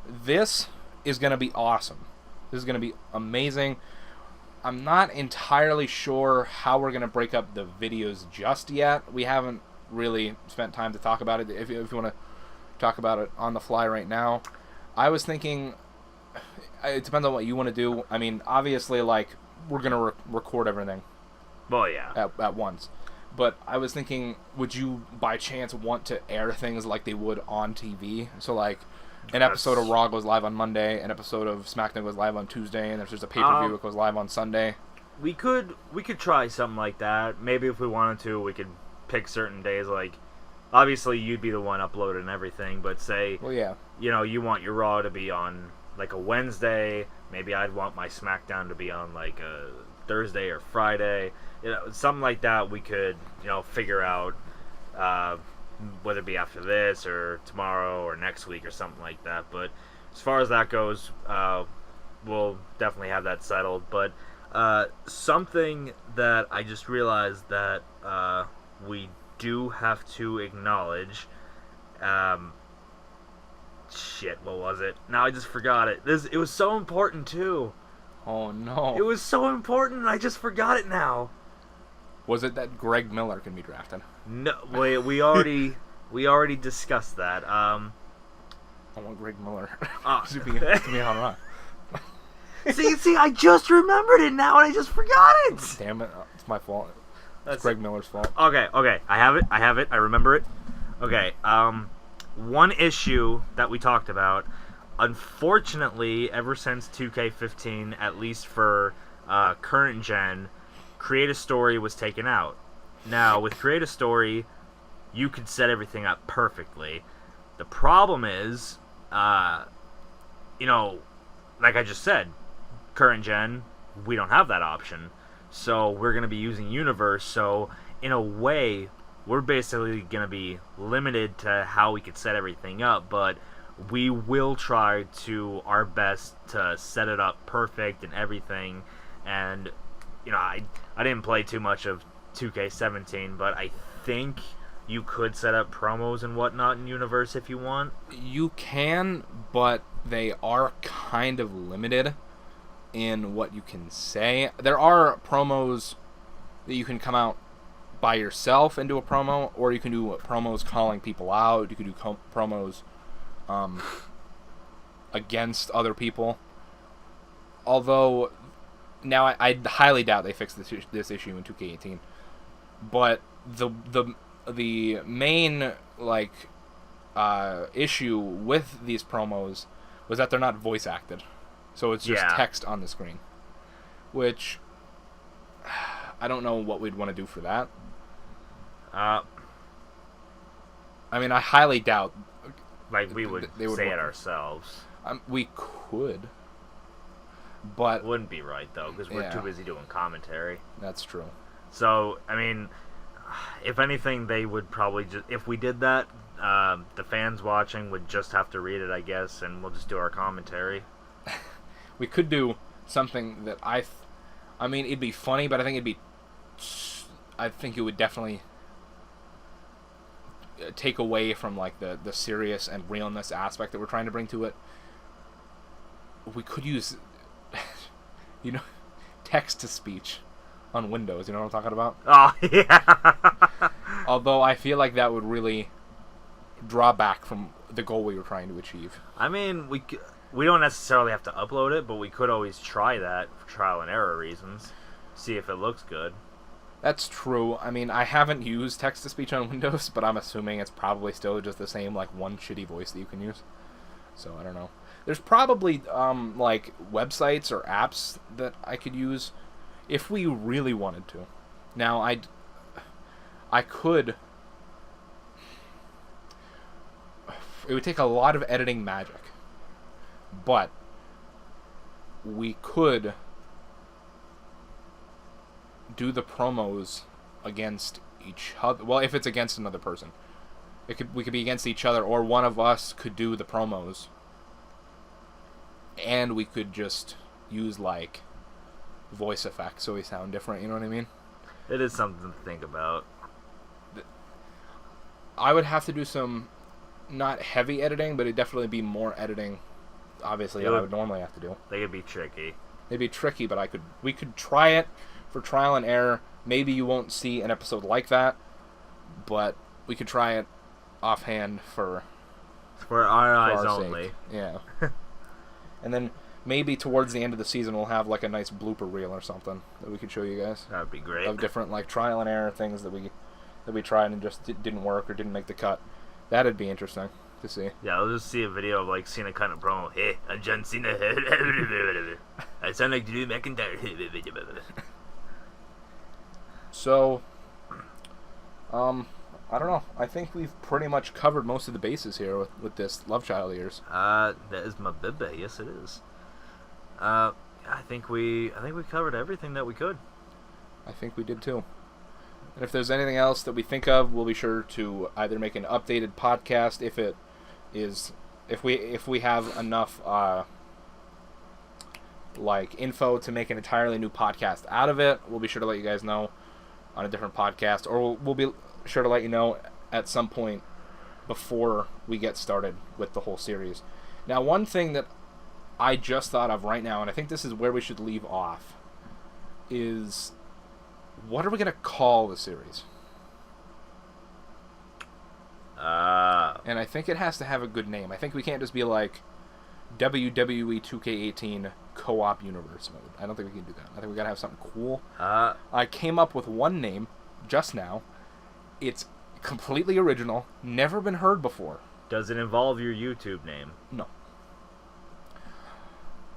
this is going to be awesome. This is going to be amazing. I'm not entirely sure how we're going to break up the videos just yet. We haven't really spent time to talk about it. If you want to talk about it on the fly right now, I was thinking it depends on what you want to do. I mean, obviously, like, we're going to record everything. Well, yeah. At once. But I was thinking, would you by chance want to air things like they would on TV? So, like, an episode of Raw goes live on Monday, an episode of SmackDown goes live on Tuesday, and if there's a pay-per-view, it goes live on Sunday. We could try something like that. Maybe if we wanted to, we could pick certain days. Like, obviously, you'd be the one uploading everything, but say, well, yeah, you know, you want your Raw to be on like a Wednesday. Maybe I'd want my SmackDown to be on like a Thursday or Friday. You know, something like that. We could, you know, figure out whether it be after this or tomorrow or next week or something like that. But as far as that goes, we'll definitely have that settled. But something that I just realized that we do have to acknowledge. Shit, what was it? Now I just forgot it. It was so important too. Oh no! It was so important, and I just forgot it now. Was it that Greg Miller can be drafted? No, wait, we already discussed that. I want Greg Miller to be on Raw. See, I just remembered it now, and I just forgot it. Damn it! It's my fault. It's Greg Miller's fault. Okay, I have it. I remember it. Okay, one issue that we talked about, unfortunately, ever since 2K15, at least for current gen, Create a Story was taken out. Now, with Create a Story, you could set everything up perfectly. The problem is, you know, like I just said, current gen, we don't have that option. So we're going to be using Universe, so in a way, we're basically going to be limited to how we could set everything up, but we will try to our best to set it up perfect and everything. And, you know, I didn't play too much of 2K17, but I think you could set up promos and whatnot in Universe if you want. You can, but they are kind of limited in what you can say. There are promos that you can come out by yourself and do a promo, or you can do promos calling people out. You can do promos against other people. although now I highly doubt they fixed this issue in 2K18, but the main like issue with these promos was that they're not voice acted, so it's just text on the screen, which I don't know what we'd want to do for that. I mean, I highly doubt. Like we would say it ourselves. We could, but it wouldn't be right though because we're too busy doing commentary. That's true. So I mean, if anything, they would probably just if we did that, the fans watching would just have to read it, I guess, and we'll just do our commentary. We could do something that I mean, it'd be funny, but I think it would definitely take away from like the serious and realness aspect that we're trying to bring to it. We could use, text to speech on Windows. You know what I'm talking about? Oh yeah. Although I feel like that would really draw back from the goal we were trying to achieve. I mean, we don't necessarily have to upload it, but we could always try that for trial and error reasons. See if it looks good. That's true. I mean, I haven't used text-to-speech on Windows, but I'm assuming it's probably still just the same, like, one shitty voice that you can use. So, I don't know. There's probably, like, websites or apps that I could use if we really wanted to. Now, I could... It would take a lot of editing magic. But we could do the promos against each other. Well, if it's against another person, we could be against each other, or one of us could do the promos, and we could just use like voice effects so we sound different. You know what I mean? It is something to think about. I would have to do some not heavy editing, but it'd definitely be more editing, obviously, than I would normally have to do. They could be tricky. They'd be tricky, but we could try it for trial and error. Maybe you won't see an episode like that, but we could try it offhand for our eyes only. Sake. Yeah. And then maybe towards the end of the season we'll have like a nice blooper reel or something that we could show you guys. That'd be great. Of different like trial and error things that we tried and just didn't work or didn't make the cut. That'd be interesting to see. Yeah, I'll just see a video of like Cena kind of promo. Hey, I'm John Cena. I sound like Drew McIntyre. So, I don't know. I think we've pretty much covered most of the bases here with this Love Child of yours. That is my baby. Yes, it is. I think we covered everything that we could. I think we did too. And if there's anything else that we think of, we'll be sure to either make an updated podcast if we have enough like info to make an entirely new podcast out of it. We'll be sure to let you guys know on a different podcast, or we'll be sure to let you know at some point before we get started with the whole series. Now, one thing that I just thought of right now, and I think this is where we should leave off, is what are we going to call the series? And I think it has to have a good name. I think we can't just be like WWE 2K18 Co-op Universe Mode. I don't think we can do that. I think we got to have something cool. I came up with one name just now. It's completely original, never been heard before. Does it involve your YouTube name? No.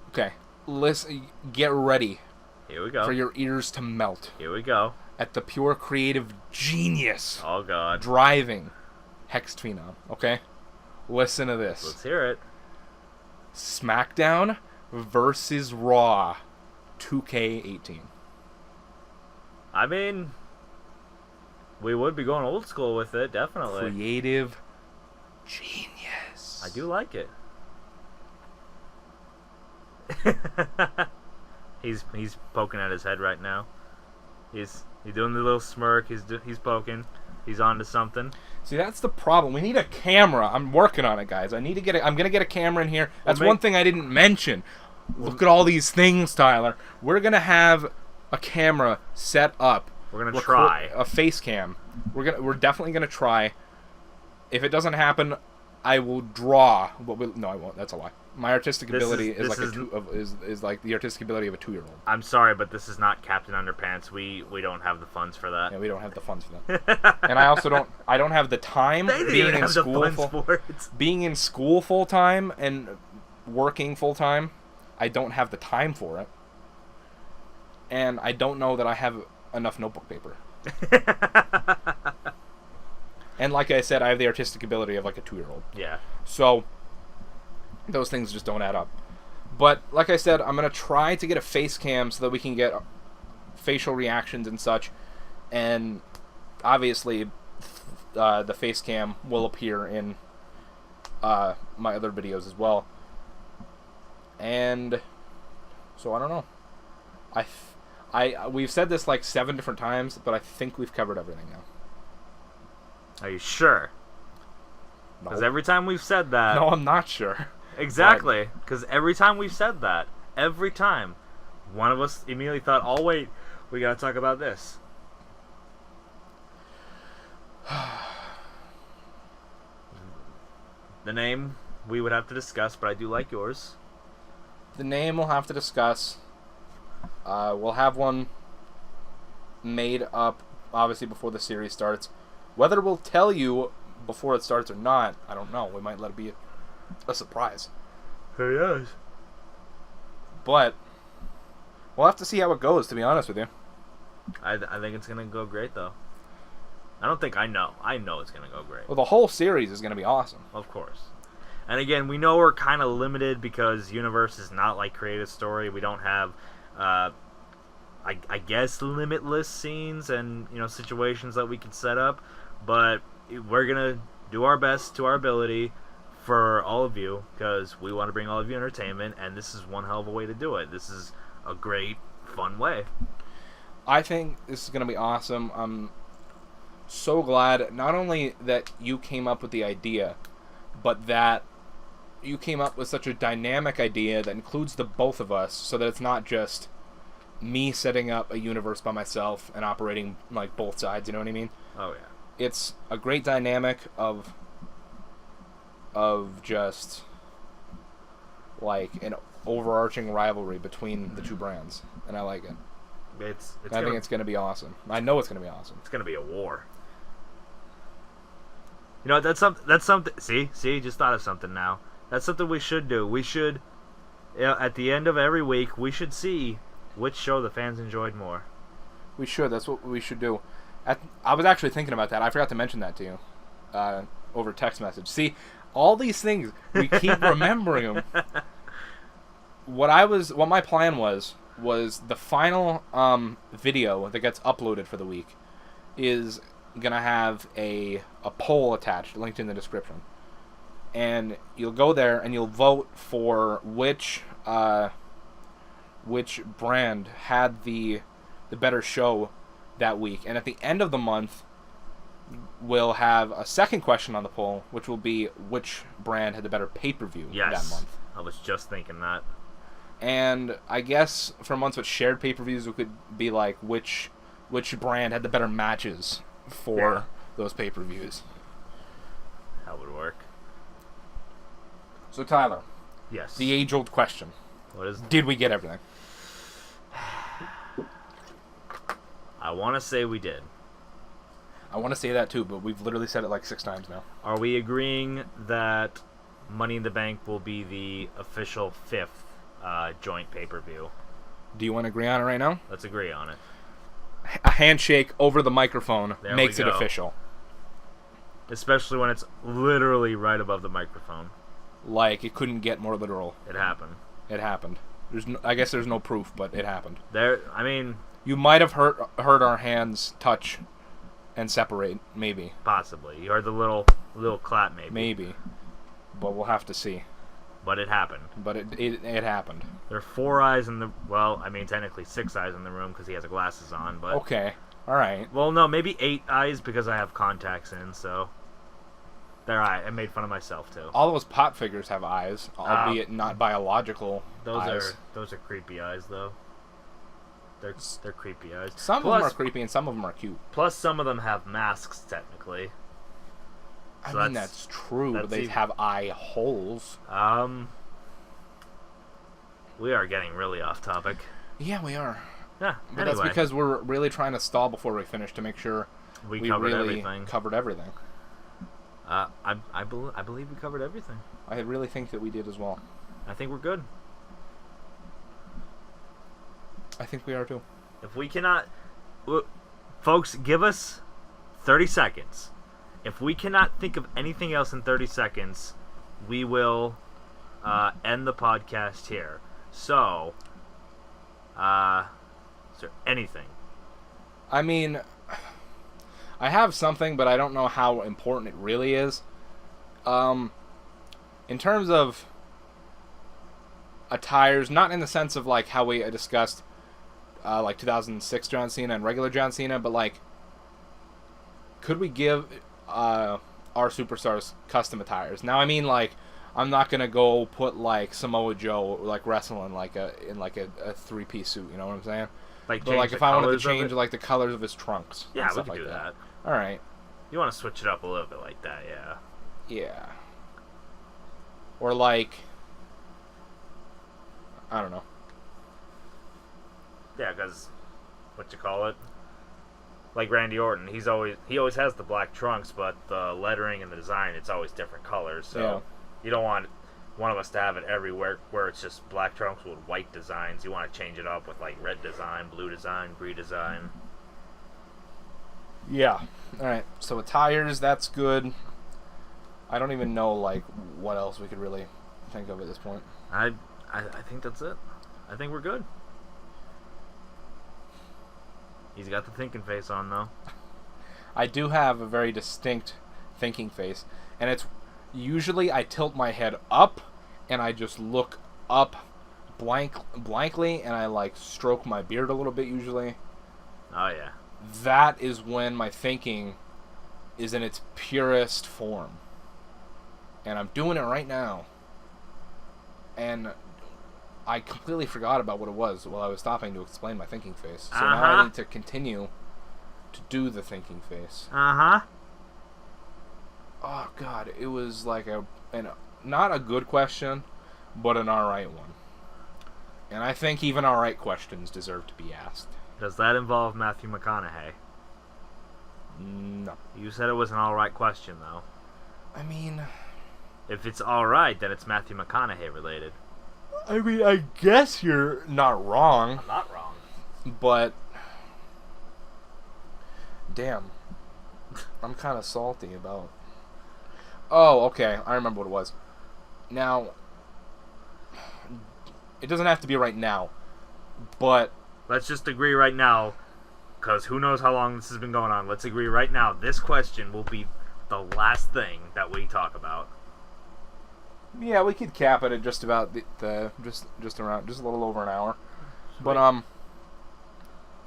Okay, listen, get ready. Here we go. For your ears to melt. Here we go. At the pure creative genius. Oh, God. Driving Hexed Phenom, okay? Listen to this. Let's hear it. SmackDown versus Raw 2K18. I mean, we would be going old school with it, definitely. Creative genius. I do like it. He's poking at his head right now. He's doing the little smirk. He's poking. He's onto something. See, that's the problem. We need a camera. I'm working on it, guys. I'm gonna get a camera in here. That's one thing I didn't mention. Look at all these things, Tyler. We're gonna have a camera set up. We're gonna try a face cam. We're definitely gonna try. If it doesn't happen, I will draw. No, I won't. That's a lie. My artistic ability is this like is like the artistic ability of a 2-year-old. I'm sorry, but this is not Captain Underpants. We don't have the funds for that. Yeah, we don't have the funds for that. And I also don't have the time being in school being in school full time and working full time. I don't have the time for it. And I don't know that I have enough notebook paper. And like I said, I have the artistic ability of like a 2-year-old. Yeah. So those things just don't add up. But like I said, I'm going to try to get a face cam so that we can get facial reactions and such. And obviously the face cam will appear in my other videos as well. And so I don't know. We've said this like 7 different times, but I think we've covered everything now. Are you sure? Because every time we've said that... No, I'm not sure. Exactly. Because every time we've said that, every time, one of us immediately thought, oh, wait, we got to talk about this. The name we would have to discuss, but I do like yours. The name we'll have to discuss. We'll have one made up, obviously, before the series starts. Whether we'll tell you before it starts or not, I don't know. We might let it be a surprise. Who knows? But we'll have to see how it goes, to be honest with you. I think it's going to go great, though. I don't think I know. I know it's going to go great. Well, the whole series is going to be awesome. Of course. And again, we know we're kind of limited because Universe is not like Creative Story. We don't have... I guess limitless scenes and situations that we can set up, but we're gonna do our best to our ability for all of you because we want to bring all of you entertainment, and this is one hell of a way to do it. This is a great, fun way. I think this is gonna be awesome. I'm so glad not only that you came up with the idea, but that you came up with such a dynamic idea that includes the both of us, so that it's not just me setting up a universe by myself and operating like both sides, you know what I mean? Oh yeah. It's a great dynamic of just like an overarching rivalry between the two brands, and I like it. I think it's going to be awesome. I know it's going to be awesome. It's going to be a war. That's something. See, just thought of something now. That's something we should do. We should, at the end of every week, we should see which show the fans enjoyed more. We should. That's what we should do. I was actually thinking about that. I forgot to mention that to you over text message. See, all these things, we keep remembering them. What my plan was the final video that gets uploaded for the week is going to have a poll attached, linked in the description. And you'll go there and you'll vote for which brand had the better show that week. And at the end of the month, we'll have a second question on the poll, which will be which brand had the better pay-per-view that month. I was just thinking that. And I guess for months with shared pay-per-views, it could be like which brand had the better matches for those pay-per-views. That would work. So Tyler, yes, the age-old question: what is? Did we get everything? I want to say we did. I want to say that too, but we've literally said it like 6 times now. Are we agreeing that Money in the Bank will be the official 5th joint pay-per-view? Do you want to agree on it right now? Let's agree on it. A handshake over the microphone makes it official. Especially when it's literally right above the microphone. Like, it couldn't get more literal. It happened. It happened. I guess there's no proof, but it happened. You might have heard our hands touch and separate, maybe. Possibly. You heard the little clap, maybe. Maybe. But we'll have to see. But it happened. But it happened. There are 4 eyes in the... Well, technically 6 eyes in the room because he has glasses on, but... Okay. Alright. Well, no, maybe 8 eyes because I have contacts in, so... I made fun of myself, too. All those pop figures have eyes, albeit not biological eyes. Those are creepy eyes, though. They're creepy eyes. Some of them are creepy and some of them are cute. Plus, some of them have masks, technically. I mean, that's true, but they have eye holes. We are getting really off topic. Yeah, we are. Yeah, But anyway. that's because we're really trying to stall before we finish to make sure we really everything. covered everything. I believe we covered everything. I really think that we did as well. I think we're good. I think we are too. If we cannot... Folks, give us 30 seconds. If we cannot think of anything else in 30 seconds, we will end the podcast here. So, is there anything? I mean, I have something, but I don't know how important it really is. In terms of attires, not in the sense of like how we discussed like 2006 John Cena and regular John Cena, but like, could we give our superstars custom attires? Now, I mean, like, I'm not gonna go put like Samoa Joe like wrestling like in a 3-piece suit. You know what I'm saying? Like, but like if I wanted to change like the colors of his trunks, yeah, and we stuff could like do that. All right. You want to switch it up a little bit like that, yeah. Yeah. Or like, I don't know. Yeah, because what you call it? Like Randy Orton, he always has the black trunks, but the lettering and the design, it's always different colors. So Yeah. you don't want one of us to have it everywhere where it's just black trunks with white designs. You want to change it up with like red design, blue design, green design. Yeah. All right. So attires, that's good. I don't even know like what else we could really think of at this point. I think that's it. I think we're good. He's got the thinking face on though. I do have a very distinct thinking face, and it's usually I tilt my head up and I just look up blankly, and I like stroke my beard a little bit usually. Oh yeah. That is when my thinking is in its purest form. And I'm doing it right now. And I completely forgot about what it was while I was stopping to explain my thinking face. So now I need to continue to do the thinking face. Uh-huh. Oh, God. It was like not a good question, but an alright one. And I think even alright questions deserve to be asked. Does that involve Matthew McConaughey? No. You said it was an alright question, though. I mean... If it's alright, then it's Matthew McConaughey related. I mean, I guess you're not wrong. I'm not wrong. But... Damn. I'm kind of salty about... Oh, okay. I remember what it was. Now... It doesn't have to be right now. But... Let's just agree right now, because who knows how long this has been going on. Let's agree right now. This question will be the last thing that we talk about. Yeah, we could cap it at just about just a little over an hour. Sweet. But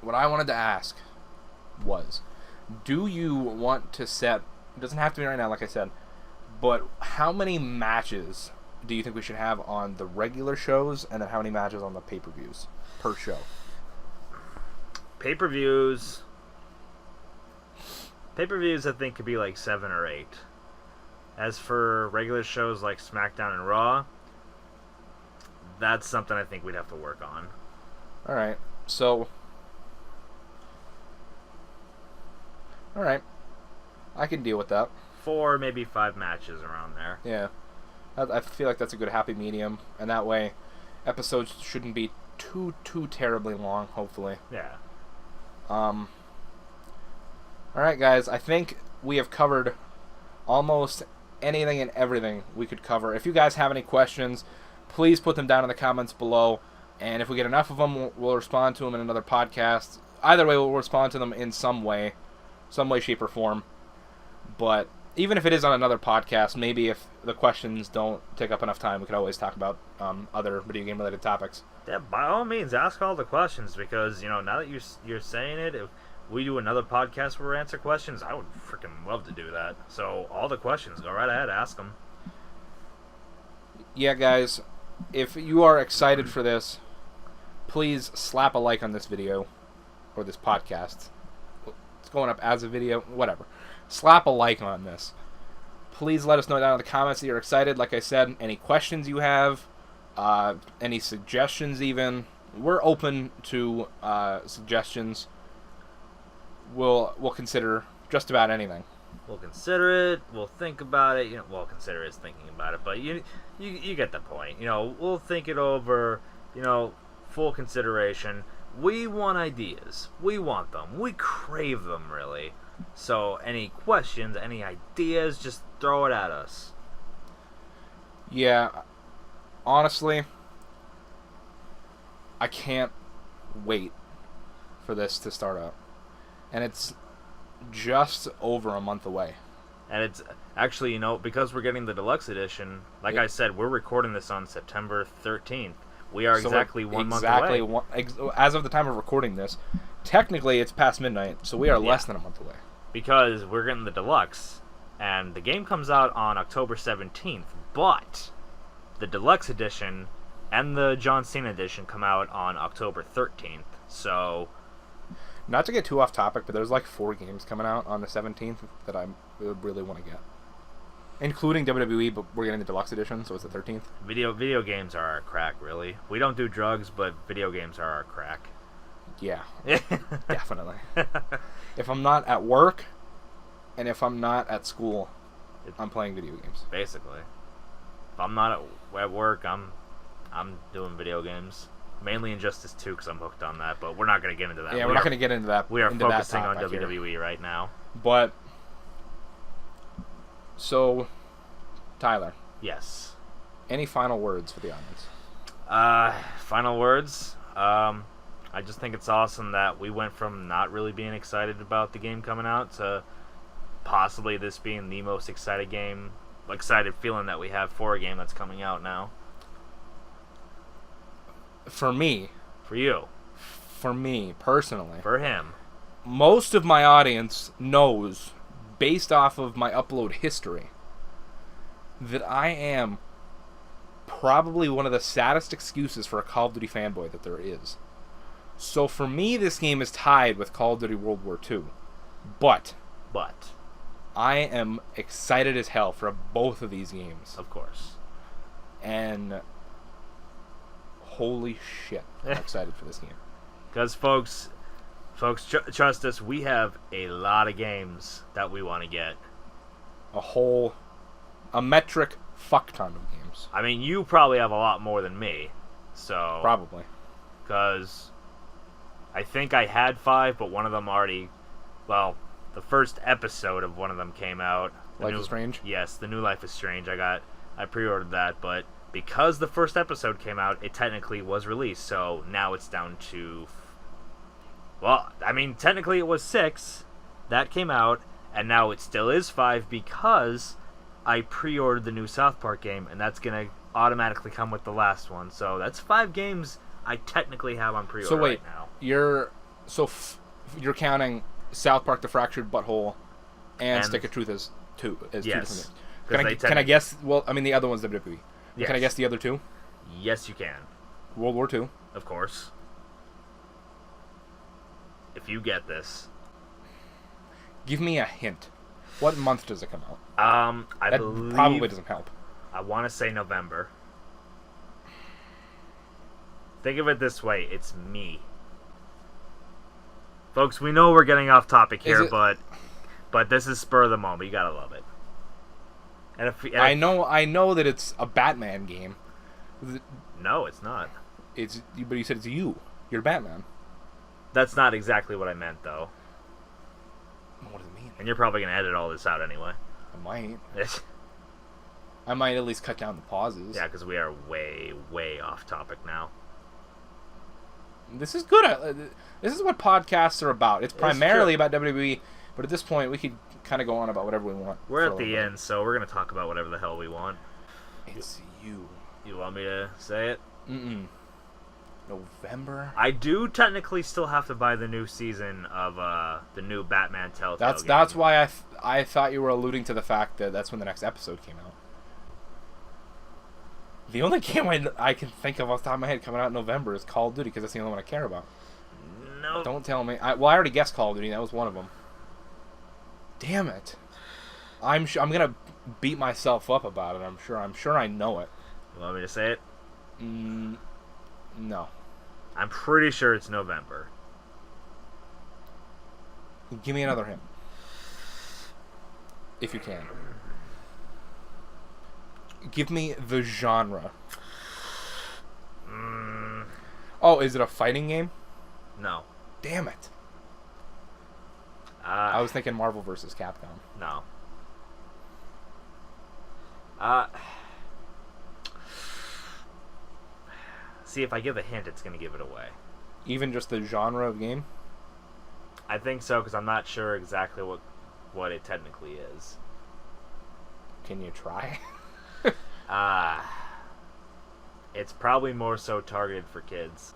what I wanted to ask was, do you want to set? It doesn't have to be right now, like I said. But how many matches do you think we should have on the regular shows, and then how many matches on the pay-per-views per show? Pay-per-views, I think, could be like 7 or 8. As for regular shows like SmackDown and Raw, that's something I think we'd have to work on. Alright, so... Alright. I can deal with that. 4, maybe 5 matches around there. Yeah. I feel like that's a good happy medium, and that way episodes shouldn't be too terribly long, hopefully. Yeah. Alright, guys, I think we have covered almost anything and everything we could cover. If you guys have any questions, please put them down in the comments below, and if we get enough of them, we'll respond to them in another podcast. Either way, we'll respond to them in some way, shape, or form. But even if it is on another podcast, maybe if the questions don't take up enough time, we could always talk about other video game related topics. Yeah, by all means, ask all the questions, because, now that you're saying it, if we do another podcast where we answer questions, I would freaking love to do that. So all the questions, go right ahead, ask them. Yeah, guys, if you are excited for this, please slap a like on this video, or this podcast. It's going up as a video, whatever. Slap a like on this. Please let us know down in the comments that you're excited. Like I said, any questions you have, Any suggestions even. We're open to suggestions. We'll consider just about anything. We'll consider it. We'll think about it. Well, consider is thinking about it, but you get the point. We'll think it over. Full consideration. We want ideas. We want them. We crave them, really. So, any questions, any ideas, just throw it at us. Yeah, honestly, I can't wait for this to start up. And it's just over a month away. And it's actually, because we're getting the deluxe edition, like I said, we're recording this on September 13th. We are exactly 1 month away. As of the time of recording this, technically it's past midnight, so we are less than a month away. Because we're getting the deluxe, and the game comes out on October 17th, but the deluxe edition and the John Cena edition come out on October 13th, so... Not to get too off topic, but there's like 4 games coming out on the 17th that I would really want to get. Including WWE, but we're getting the deluxe edition, so it's the 13th. Video games are our crack, really. We don't do drugs, but video games are our crack. Yeah, definitely. If I'm not at work, and if I'm not at school, I'm playing video games. Basically. If I'm not at work, I'm doing video games. Mainly Injustice 2, because I'm hooked on that, but we're not going to get into that. Yeah, we're not going to get into that. We are focusing on WWE right now. But, so, Tyler. Yes. Any final words for the audience? Final words? I just think it's awesome that we went from not really being excited about the game coming out to possibly this being the most excited feeling that we have for a game that's coming out now. For me. For you. For me, personally. For him. Most of my audience knows, based off of my upload history, that I am probably one of the saddest excuses for a Call of Duty fanboy that there is. So for me, this game is tied with Call of Duty World War II. But I am excited as hell for both of these games. Of course. And holy shit, I'm excited for this game. Because folks, trust us, we have a lot of games that we want to get. A metric fuck ton of games. I mean, you probably have a lot more than me, so... Probably. Because I think I had 5, but one of them already... Well, the first episode of one of them came out. Life is Strange? Yes, the new Life is Strange. I pre-ordered that, but because the first episode came out, it technically was released, so now it's down to... Well, I mean, technically it was 6. That came out, and now it still is 5 because I pre-ordered the new South Park game, and that's going to automatically come with the last one. So that's 5 games I technically have on pre-order right now. You're counting South Park: The Fractured Butthole and Stick of Truth as two different games. Can I guess? Well, I mean, the other one's WWE. Yes. Can I guess the other 2? Yes, you can. World War II. Of course. If you get this. Give me a hint. What month does it come out? I believe... probably doesn't help. I want to say November. Think of it this way. It's me. Folks, we know we're getting off topic here, but this is spur of the moment. You gotta love it. I know that it's a Batman game. No, it's not. But you said it's you. You're Batman. That's not exactly what I meant, though. What does it mean? And you're probably gonna edit all this out anyway. I might. I might at least cut down the pauses. Yeah, because we are way, way off topic now. This is good. This is what podcasts are about. It's primarily about WWE, but at this point, we could kind of go on about whatever we want. We're at the end, so we're going to talk about whatever the hell we want. It's you. You want me to say it? Mm-mm. November? I do technically still have to buy the new season of the new Batman Telltale game. That's why I thought you were alluding to the fact that that's when the next episode came out. The only game I can think of off the top of my head coming out in November is Call of Duty, because that's the only one I care about. No. Don't tell me. I already guessed Call of Duty. That was one of them. Damn it. I'm gonna beat myself up about it. I'm sure I know it. You want me to say it? No. I'm pretty sure it's November. Give me another hint. If you can. Give me the genre. Oh, is it a fighting game? No. Damn it. I was thinking Marvel vs. Capcom. No. See, if I give a hint, it's going to give it away. Even just the genre of game? I think so, because I'm not sure exactly what it technically is. Can you try? It's probably more so targeted for kids.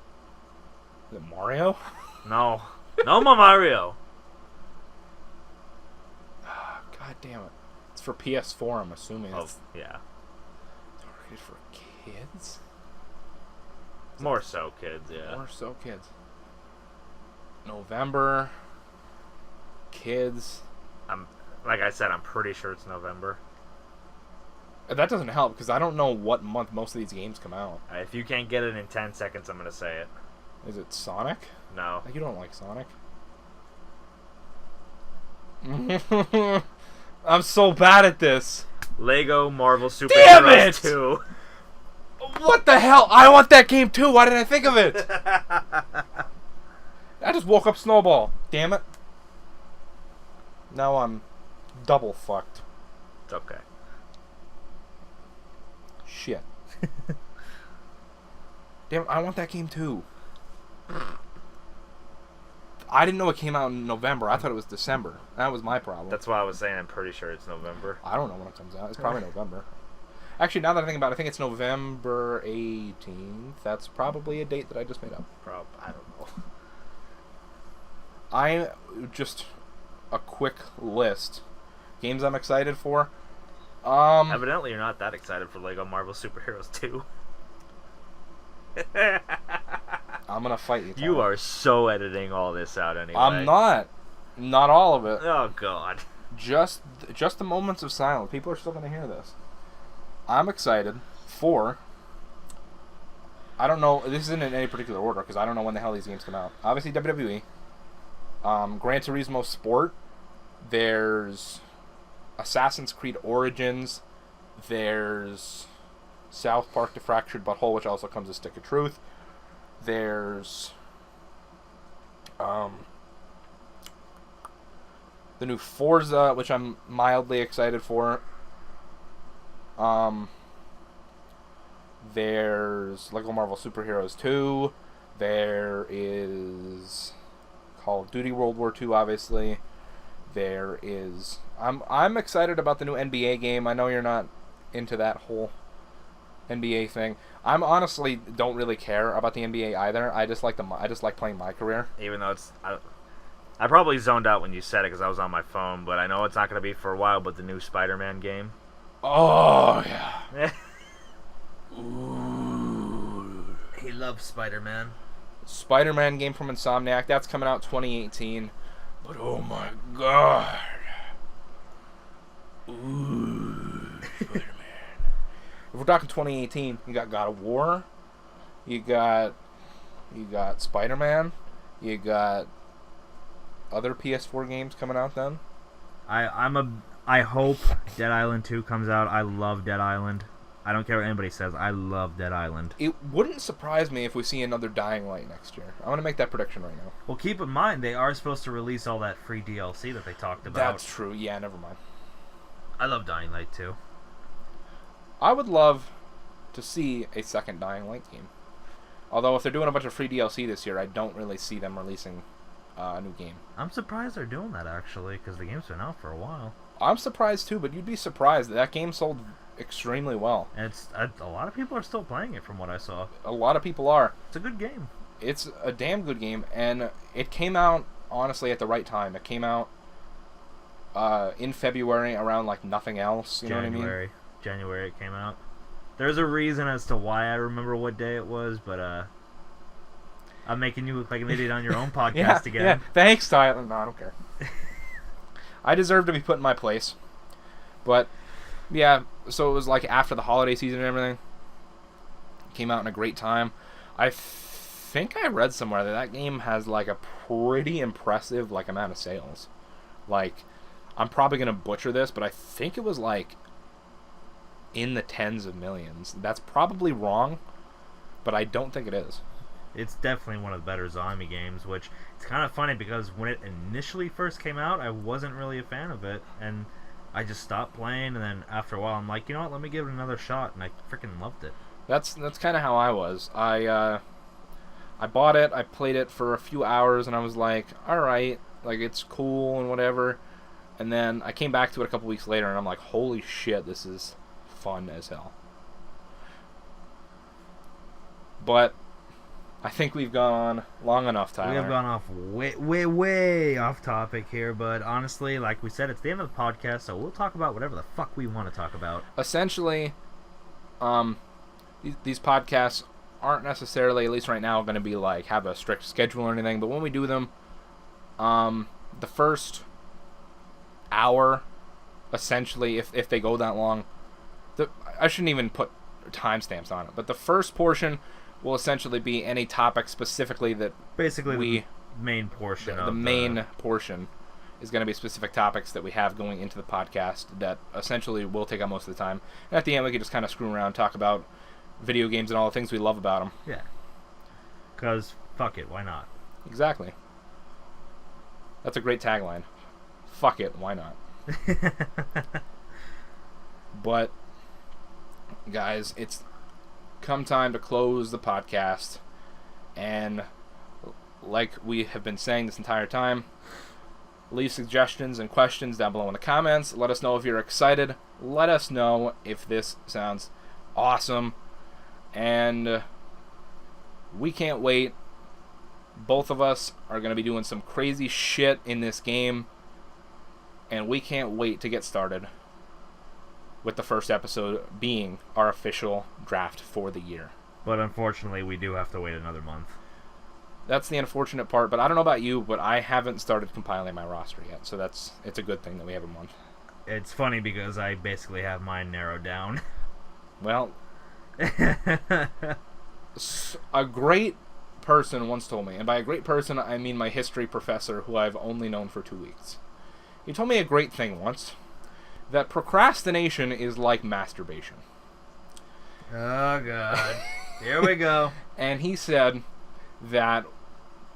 Is it Mario? No. No, Mario! God damn it. It's for PS4, I'm assuming. Oh, yeah. Targeted for kids? More so kids, yeah. More so kids. November. Kids. Like I said, I'm pretty sure it's November. That doesn't help, because I don't know what month most of these games come out. If you can't get it in 10 seconds, I'm going to say it. Is it Sonic? No. You don't like Sonic? I'm so bad at this. Lego Marvel Super Damn Heroes it! 2. What the hell? I want that game too. Why didn't I think of it? I just woke up Snowball. Damn it. Now I'm double fucked. It's okay. Shit. Damn it, I want that game too. I didn't know it came out in November. I thought it was December. That was my problem. That's why I was saying I'm pretty sure it's November. I don't know when it comes out. It's probably November. Actually, now that I think about it, I think it's November 18th. That's probably a date that I just made up. I don't know. Just a quick list. Games I'm excited for. Evidently, you're not that excited for Lego Marvel Super Heroes 2. I'm gonna fight you, Tyler. You are so editing all this out anyway. I'm not. Not all of it. Oh, God. Just the moments of silence. People are still gonna hear this. I'm excited for... I don't know. This isn't in any particular order, because I don't know when the hell these games come out. Obviously, WWE. Gran Turismo Sport. There's Assassin's Creed Origins. There's South Park: The Fractured But Whole, which also comes as Stick of Truth. There's the new Forza, which I'm mildly excited for. There's Lego Marvel Super Heroes 2. There is Call of Duty World War II, obviously. There is... I'm excited about the new NBA game. I know you're not into that whole NBA thing. I'm honestly don't really care about the NBA either. I just like playing my career. Even though it's... I probably zoned out when you said it because I was on my phone, but I know it's not going to be for a while, but the new Spider-Man game. Oh, yeah. Ooh. He loves Spider-Man. Spider-Man game from Insomniac. That's coming out 2018. But oh my god. Ooh, Spider-Man. If we're talking 2018, you got God of War. You got Spider-Man. You got other PS4 games coming out then. I hope Dead Island 2 comes out. I love Dead Island. I don't care what anybody says. I love Dead Island. It wouldn't surprise me if we see another Dying Light next year. I'm going to make that prediction right now. Well, keep in mind, they are supposed to release all that free DLC that they talked about. That's true. Yeah, never mind. I love Dying Light 2. I would love to see a second Dying Light game. Although if they're doing a bunch of free DLC this year, I don't really see them releasing a new game. I'm surprised they're doing that, actually, because the game's been out for a while. I'm surprised, too, but you'd be surprised. That game sold extremely well. And a lot of people are still playing it from what I saw. A lot of people are. It's a good game. It's a damn good game, and it came out, honestly, at the right time. It came out in February around, like, nothing else. You know what I mean? January it came out. There's a reason as to why I remember what day it was, but I'm making you look like an idiot on your own podcast again. Yeah, thanks, Tyler. No, I don't care. I deserve to be put in my place. But, yeah, so it was like after the holiday season and everything. came out in a great time. I think I read somewhere that game has like a pretty impressive like amount of sales. Like, I'm probably gonna butcher this, but I think it was like in the tens of millions. That's probably wrong, but I don't think it is. It's definitely one of the better zombie games, which it's kind of funny because when it initially first came out, I wasn't really a fan of it, and I just stopped playing, and then after a while, I'm like, you know what, let me give it another shot, and I freaking loved it. That's kind of how I was. I bought it, I played it for a few hours, and I was like, all right, like it's cool and whatever. And then I came back to it a couple weeks later, and I'm like, holy shit, this is fun as hell. But I think we've gone long enough, Tyler. We have gone off way off topic here, but honestly, like we said, it's the end of the podcast, so we'll talk about whatever the fuck we want to talk about. Essentially, these podcasts aren't necessarily, at least right now, going to be like have a strict schedule or anything, but when we do them, the first hour, essentially, if they go that long, I shouldn't even put timestamps on it, but the first portion will essentially be any topic specifically that basically the main portion the main portion is going to be specific topics that we have going into the podcast that essentially will take up most of the time, and at the end we can just kind of screw around, talk about video games and all the things we love about them. Yeah, because fuck it, why not? Exactly. That's a great tagline. Fuck it, why not? But guys, it's come time to close the podcast, and like we have been saying this entire time, leave suggestions and questions down below in the comments. Let us know if you're excited. Let us know if this sounds awesome, and we can't wait. Both of us are going to be doing some crazy shit in this game, and we can't wait to get started with the first episode being our official draft for the year. But unfortunately, we do have to wait another month. That's the unfortunate part, but I don't know about you, but I haven't started compiling my roster yet, so it's a good thing that we have a month. It's funny because I basically have mine narrowed down. Well, a great person once told me, and by a great person, I mean my history professor, who I've only known for 2 weeks. He told me a great thing once, that procrastination is like masturbation. Oh, God. Here we go. And he said that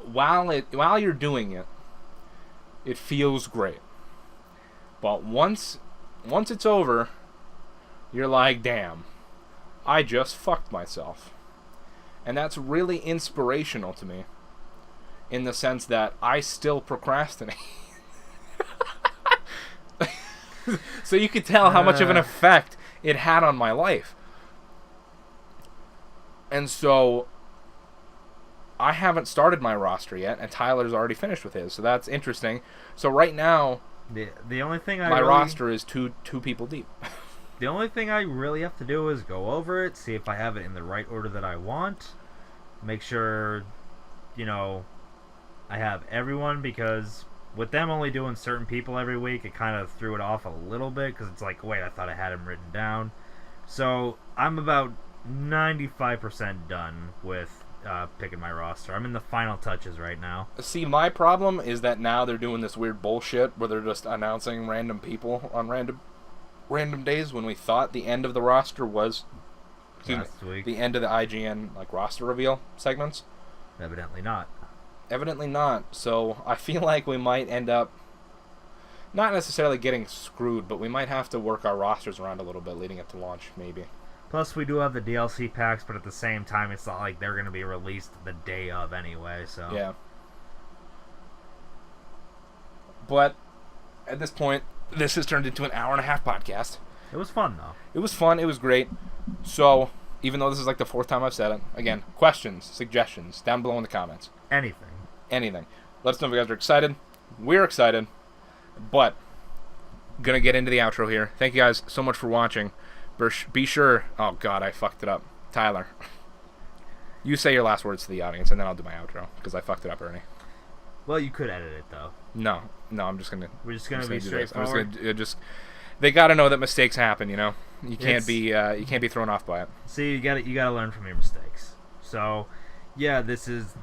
while you're doing it, it feels great. But once it's over, you're like, damn, I just fucked myself. And that's really inspirational to me, in the sense that I still procrastinate. So you could tell how much of an effect it had on my life. And so I haven't started my roster yet, and Tyler's already finished with his, so that's interesting. So right now, the only thing my roster is two people deep. The only thing I really have to do is go over it, see if I have it in the right order that I want, make sure, I have everyone, because with them only doing certain people every week, it kind of threw it off a little bit, because it's like, wait, I thought I had them written down. So I'm about 95% done with picking my roster. I'm in the final touches right now. See, my problem is that now they're doing this weird bullshit where they're just announcing random people on random days, when we thought the end of the roster was Last week. The end of the IGN roster reveal segments. Evidently not. Evidently not. So I feel like we might end up not necessarily getting screwed, but we might have to work our rosters around a little bit leading up to launch, maybe. Plus, we do have the DLC packs, but at the same time, it's not like they're going to be released the day of anyway, so... Yeah. But at this point, this has turned into an hour-and-a-half podcast. It was fun, though. It was fun. It was great. So, even though this is like the 4th time I've said it, again, questions, suggestions, down below in the comments. Anything. Let us know if you guys are excited. We're excited. But, gonna get into the outro here. Thank you guys so much for watching. Be sure... Oh, God, I fucked it up. Tyler. You say your last words to the audience, and then I'll do my outro, because I fucked it up, Ernie. Well, you could edit it, though. No, I'm just gonna... We're just gonna be straightforward. I'm just they got to know that mistakes happen. You know, you can't It's- you can't be thrown off by it. See, you gotta learn from your mistakes. So, yeah, this is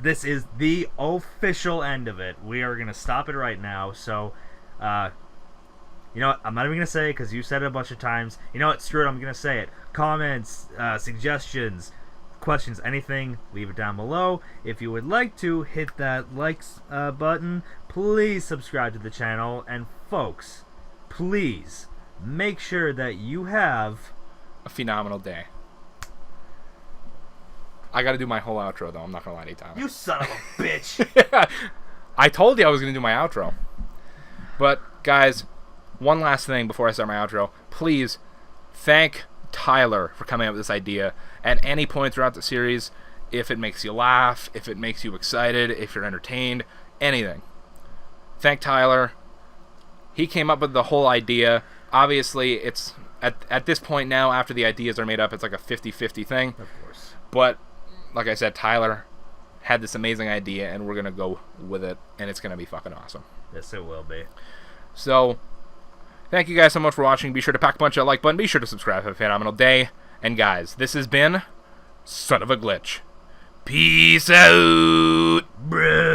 the official end of it. We are gonna stop it right now. So, you know what? I'm not even gonna say it because you said it a bunch of times. You know what? Screw it. I'm gonna say it. Comments, suggestions, questions, anything, leave it down below. If you would like to hit that likes button, please subscribe to the channel. And folks, please make sure that you have A phenomenal day. I got to do my whole outro though. I'm not gonna lie to you, Tyler. You son of a bitch. I told you I was gonna do my outro. But guys, one last thing before I start my outro. Please thank Tylor for coming up with this idea. At any point throughout the series, if it makes you laugh, if it makes you excited, if you're entertained, anything. Thank Tylor. He came up with the whole idea. Obviously, it's at this point now, after the ideas are made up, it's like a 50-50 thing. Of course. But like I said, Tylor had this amazing idea, and we're going to go with it, and it's going to be fucking awesome. Yes, it will be. So, thank you guys so much for watching. Be sure to pack a punch that like button. Be sure to subscribe. Have a phenomenal day. And guys, this has been Son of a Glitch. Peace out, bruh.